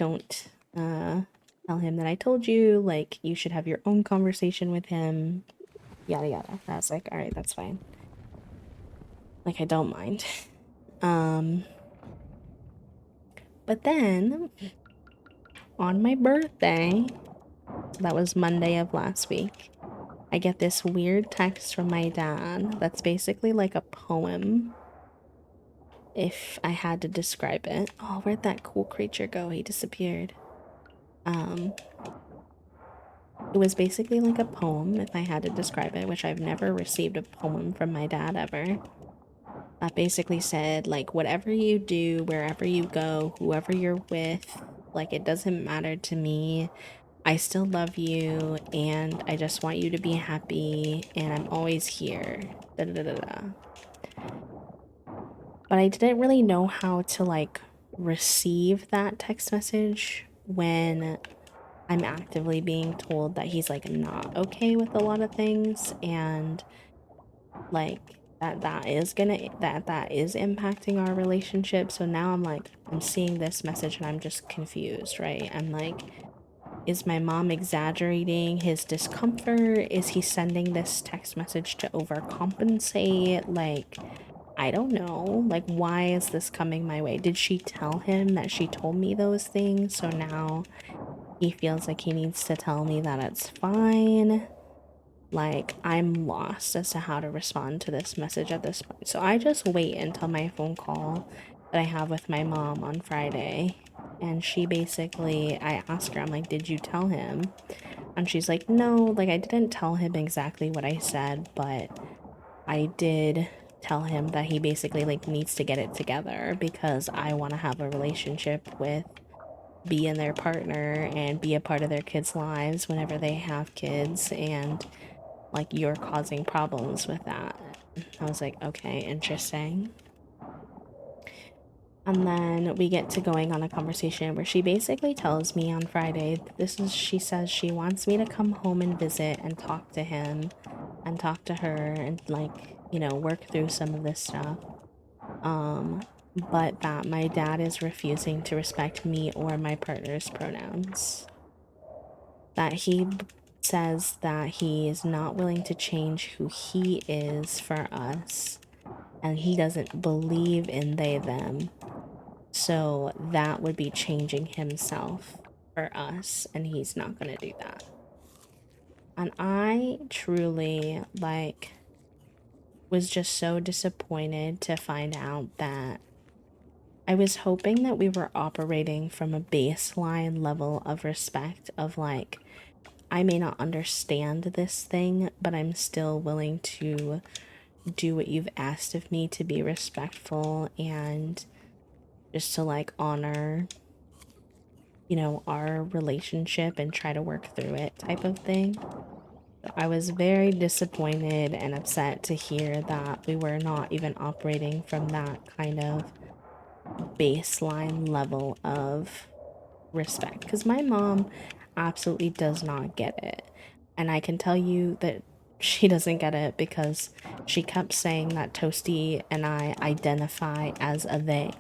tell him that I told you, like you should have your own conversation with him. Yada yada. I was like, all right, that's fine. Like I don't mind. But then on my birthday, so that was Monday of last week, I get this weird text from my dad that's basically like a poem, if I had to describe it. Oh, where'd that cool creature go? He disappeared. It was basically like a poem, if I had to describe it, which I've never received a poem from my dad ever. That basically said, like, whatever you do, wherever you go, whoever you're with, like, it doesn't matter to me. I still love you, and I just want you to be happy, and I'm always here. Da da da da da. But I didn't really know how to, like, receive that text message when I'm actively being told that he's, like, not okay with a lot of things, and, like, that is impacting our relationship. So now I'm like, I'm seeing this message and I'm just confused, right? I'm like, is my mom exaggerating his discomfort? Is he sending this text message to overcompensate? Like, I don't know. Like, why is this coming my way? Did she tell him that she told me those things? So now he feels like he needs to tell me that it's fine. Like, I'm lost as to how to respond to this message at this point. So I just wait until my phone call that I have with my mom on Friday. And she basically, I ask her, I'm like, did you tell him? And she's like, no, like, I didn't tell him exactly what I said, but I did tell him that he basically, like, needs to get it together because I want to have a relationship with being their partner and be a part of their kids' lives whenever they have kids, and like you're causing problems with that. I was like, okay, interesting. And then we get to going on a conversation where she basically tells me on Friday, she says she wants me to come home and visit and talk to him and talk to her and like, work through some of this stuff. But that my dad is refusing to respect me or my partner's pronouns. That he says that he is not willing to change who he is for us, and he doesn't believe in they them. So that would be changing himself for us, and he's not going to do that. And I truly, was just so disappointed to find out that I was hoping that we were operating from a baseline level of respect of I may not understand this thing, but I'm still willing to do what you've asked of me to be respectful and just to honor, our relationship and try to work through it type of thing. So I was very disappointed and upset to hear that we were not even operating from that kind of baseline level of respect, because my mom absolutely does not get it. And I can tell you that she doesn't get it because she kept saying that Toasty and I identify as a they,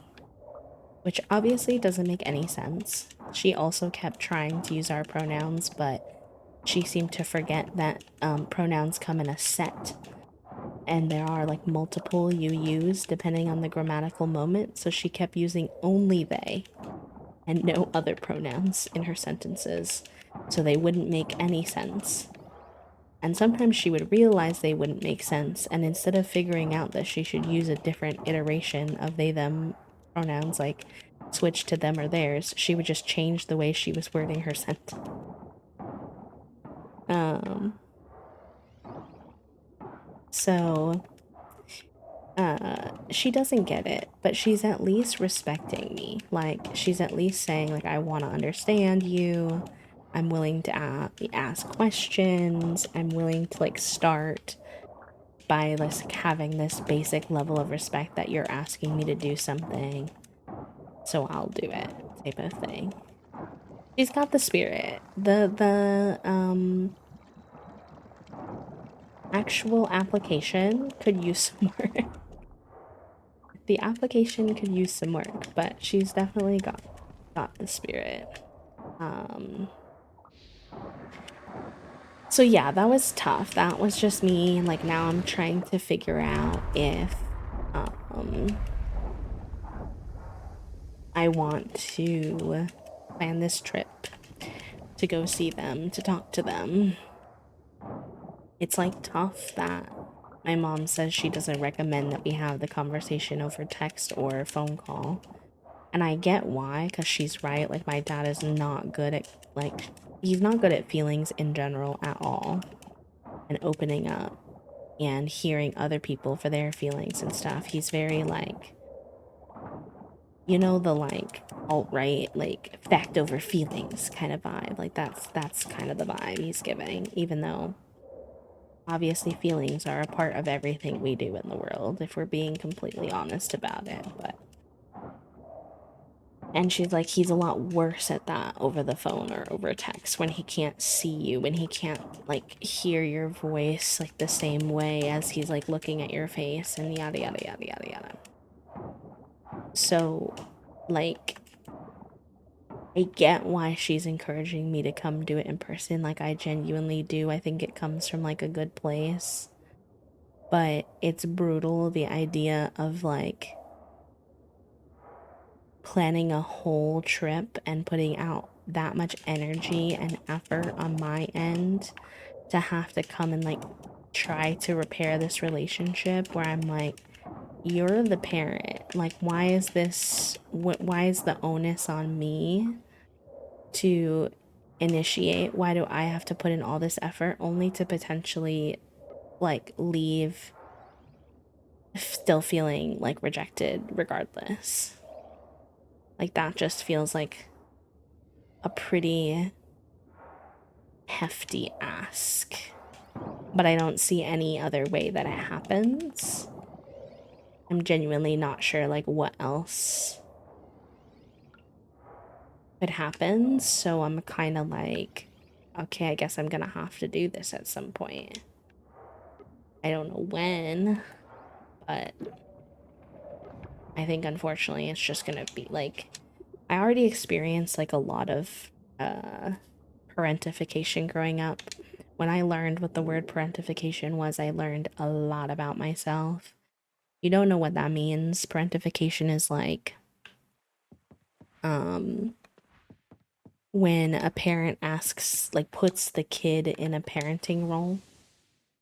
which obviously doesn't make any sense. She also kept trying to use our pronouns, but she seemed to forget that pronouns come in a set, and there are multiple you use depending on the grammatical moment, so she kept using only they and no other pronouns in her sentences, so they wouldn't make any sense. And sometimes she would realize they wouldn't make sense, and instead of figuring out that she should use a different iteration of they them pronouns, like switch to them or theirs, she would just change the way she was wording her sentence. So she doesn't get it, but she's at least respecting me. She's at least saying I want to understand you. I'm willing to ask questions. I'm willing to start by having this basic level of respect that you're asking me to do something, so I'll do it type of thing. She's got the spirit. The actual application could use some work. The application could use some work, but she's definitely got the spirit. So yeah, that was tough. That was just me. Now I'm trying to figure out if I want to plan this trip to go see them, to talk to them. It's tough that my mom says she doesn't recommend that we have the conversation over text or phone call. And I get why, because she's right. My dad is not good at, he's not good at feelings in general at all. And opening up and hearing other people for their feelings and stuff. He's very the alt-right, fact over feelings kind of vibe. That's kind of the vibe he's giving, even though obviously feelings are a part of everything we do in the world, if we're being completely honest about it. And she's like, he's a lot worse at that over the phone or over text, when he can't see you, when he can't hear your voice the same way as he's looking at your face, and yada yada yada yada yada. So I get why she's encouraging me to come do it in person. I genuinely do. I think it comes from a good place. But it's brutal, the idea of planning a whole trip and putting out that much energy and effort on my end to have to come and try to repair this relationship where I'm you're the parent. Why is this, why is the onus on me to initiate? Why do I have to put in all this effort only to potentially leave still feeling rejected regardless? That just feels like a pretty hefty ask, but I don't see any other way that it happens. I'm genuinely not sure what else could happen. So I'm kind of like, okay, I guess I'm gonna have to do this at some point. I don't know when, but I think unfortunately it's just gonna be like, I already experienced like a lot of parentification growing up. When I learned what the word parentification was, I learned a lot about myself. You don't know what that means. Parentification is like um when a parent asks, like, puts the kid in a parenting role.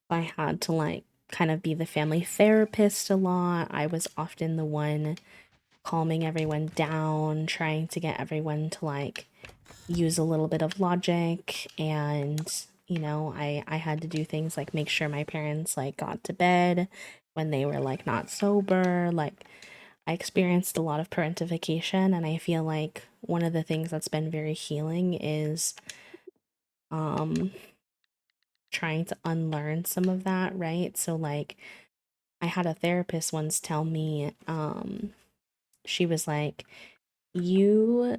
I had to like kind of be the family therapist a lot. I was often the one calming everyone down, trying to get everyone to like use a little bit of logic. And you know, I had to do things like make sure my parents like got to bed when they were like not sober. Like, I experienced a lot of parentification, and I feel like one of the things that's been very healing is um trying to unlearn some of that, right? So like, I had a therapist once tell me, she was like, you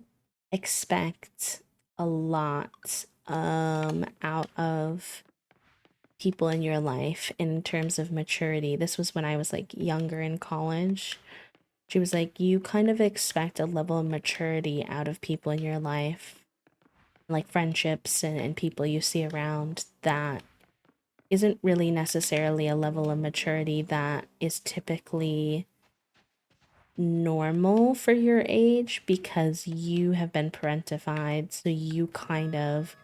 expect a lot out of people in your life in terms of maturity. This was when I was like younger in college. She was like, you kind of expect a level of maturity out of people in your life, like friendships and people you see around, that isn't really necessarily a level of maturity that is typically normal for your age, because you have been parentified. So you kind of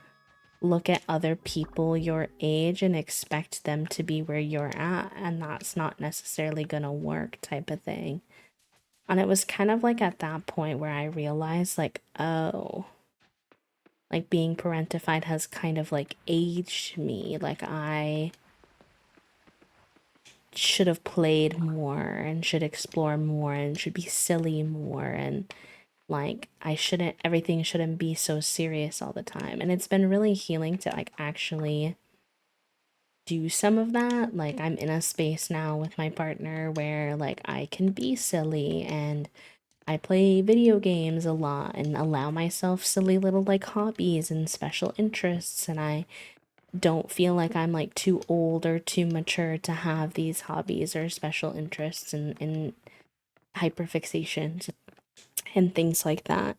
look at other people your age and expect them to be where you're at, and that's not necessarily gonna work, type of thing. And it was kind of like at that point where I realized, like, oh, like being parentified has kind of like aged me. Like, I should have played more and should explore more and should be silly more, and like I shouldn't, everything shouldn't be so serious all the time. And it's been really healing to like actually do some of that. Like, I'm in a space now with my partner where like I can be silly, and I play video games a lot and allow myself silly little like hobbies and special interests, and I don't feel like I'm like too old or too mature to have these hobbies or special interests and hyperfixations and things like that.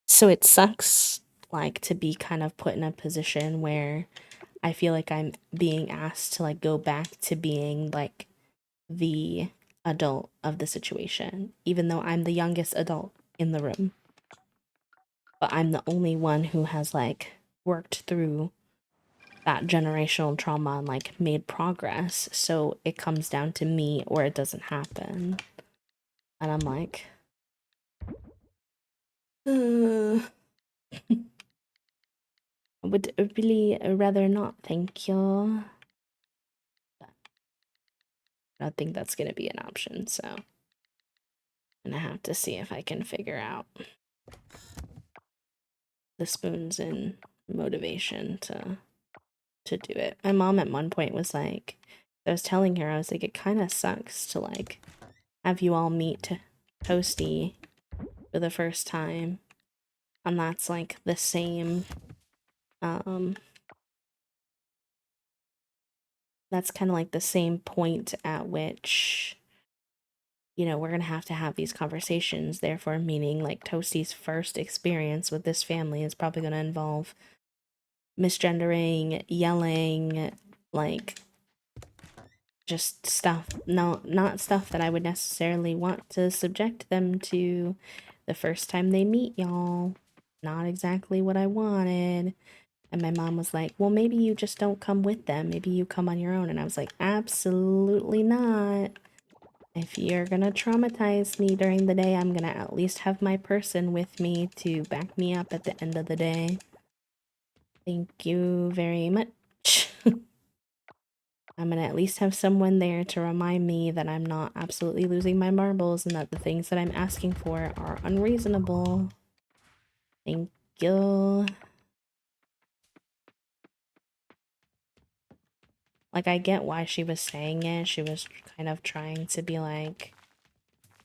So it sucks like to be kind of put in a position where I feel like I'm being asked to like go back to being like the adult of the situation, even though I'm the youngest adult in the room. But I'm the only one who has like worked through that generational trauma and like made progress. So it comes down to me or it doesn't happen. And I'm like, I would really rather not, thank you. But I don't think that's going to be an option. So I'm going to have to see if I can figure out the spoons and motivation to do it. My mom at one point was like, I was telling her, I was like, it kind of sucks to like have you all meet Toasty for the first time, and that's like the same that's kind of like the same point at which, you know, we're gonna have to have these conversations. Therefore, meaning like Toasty's first experience with this family is probably gonna involve misgendering, yelling, like just stuff, no, not stuff that I would necessarily want to subject them to the first time they meet y'all. Not exactly what I wanted. And my mom was like, well, maybe you just don't come with them. Maybe you come on your own. And I was like, absolutely not. If you're gonna traumatize me during the day, I'm gonna at least have my person with me to back me up at the end of the day. Thank you very much. I'm gonna at least have someone there to remind me that I'm not absolutely losing my marbles and that the things that I'm asking for are unreasonable. Thank you. Like, I get why she was saying it. She was kind of trying to be like,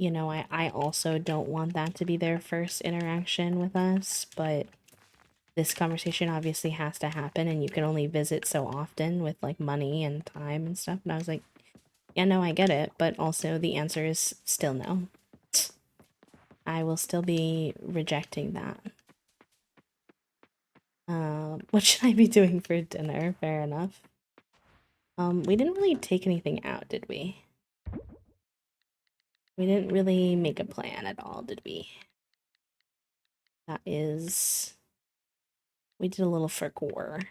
you know, I also don't want that to be their first interaction with us, but this conversation obviously has to happen, and you can only visit so often with like money and time and stuff. And I was like, yeah, no, I get it, but also the answer is still no. I will still be rejecting that. What should I be doing for dinner? Fair enough. We didn't really take anything out, did we? We didn't really make a plan at all, did we? That is... We did a little Furkor.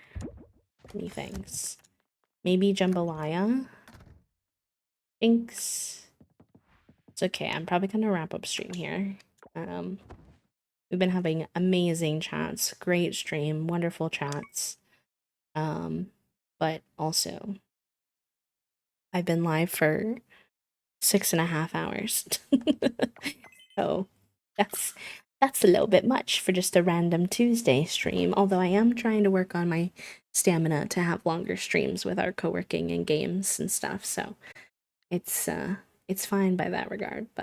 Many things. Maybe jambalaya? Thanks. It's okay, I'm probably gonna wrap up stream here. We've been having amazing chats, great stream, wonderful chats. But also, I've been live for 6.5 hours. So that's a little bit much for just a random Tuesday stream, although I am trying to work on my stamina to have longer streams with our co-working and games and stuff, so it's fine by that regard, but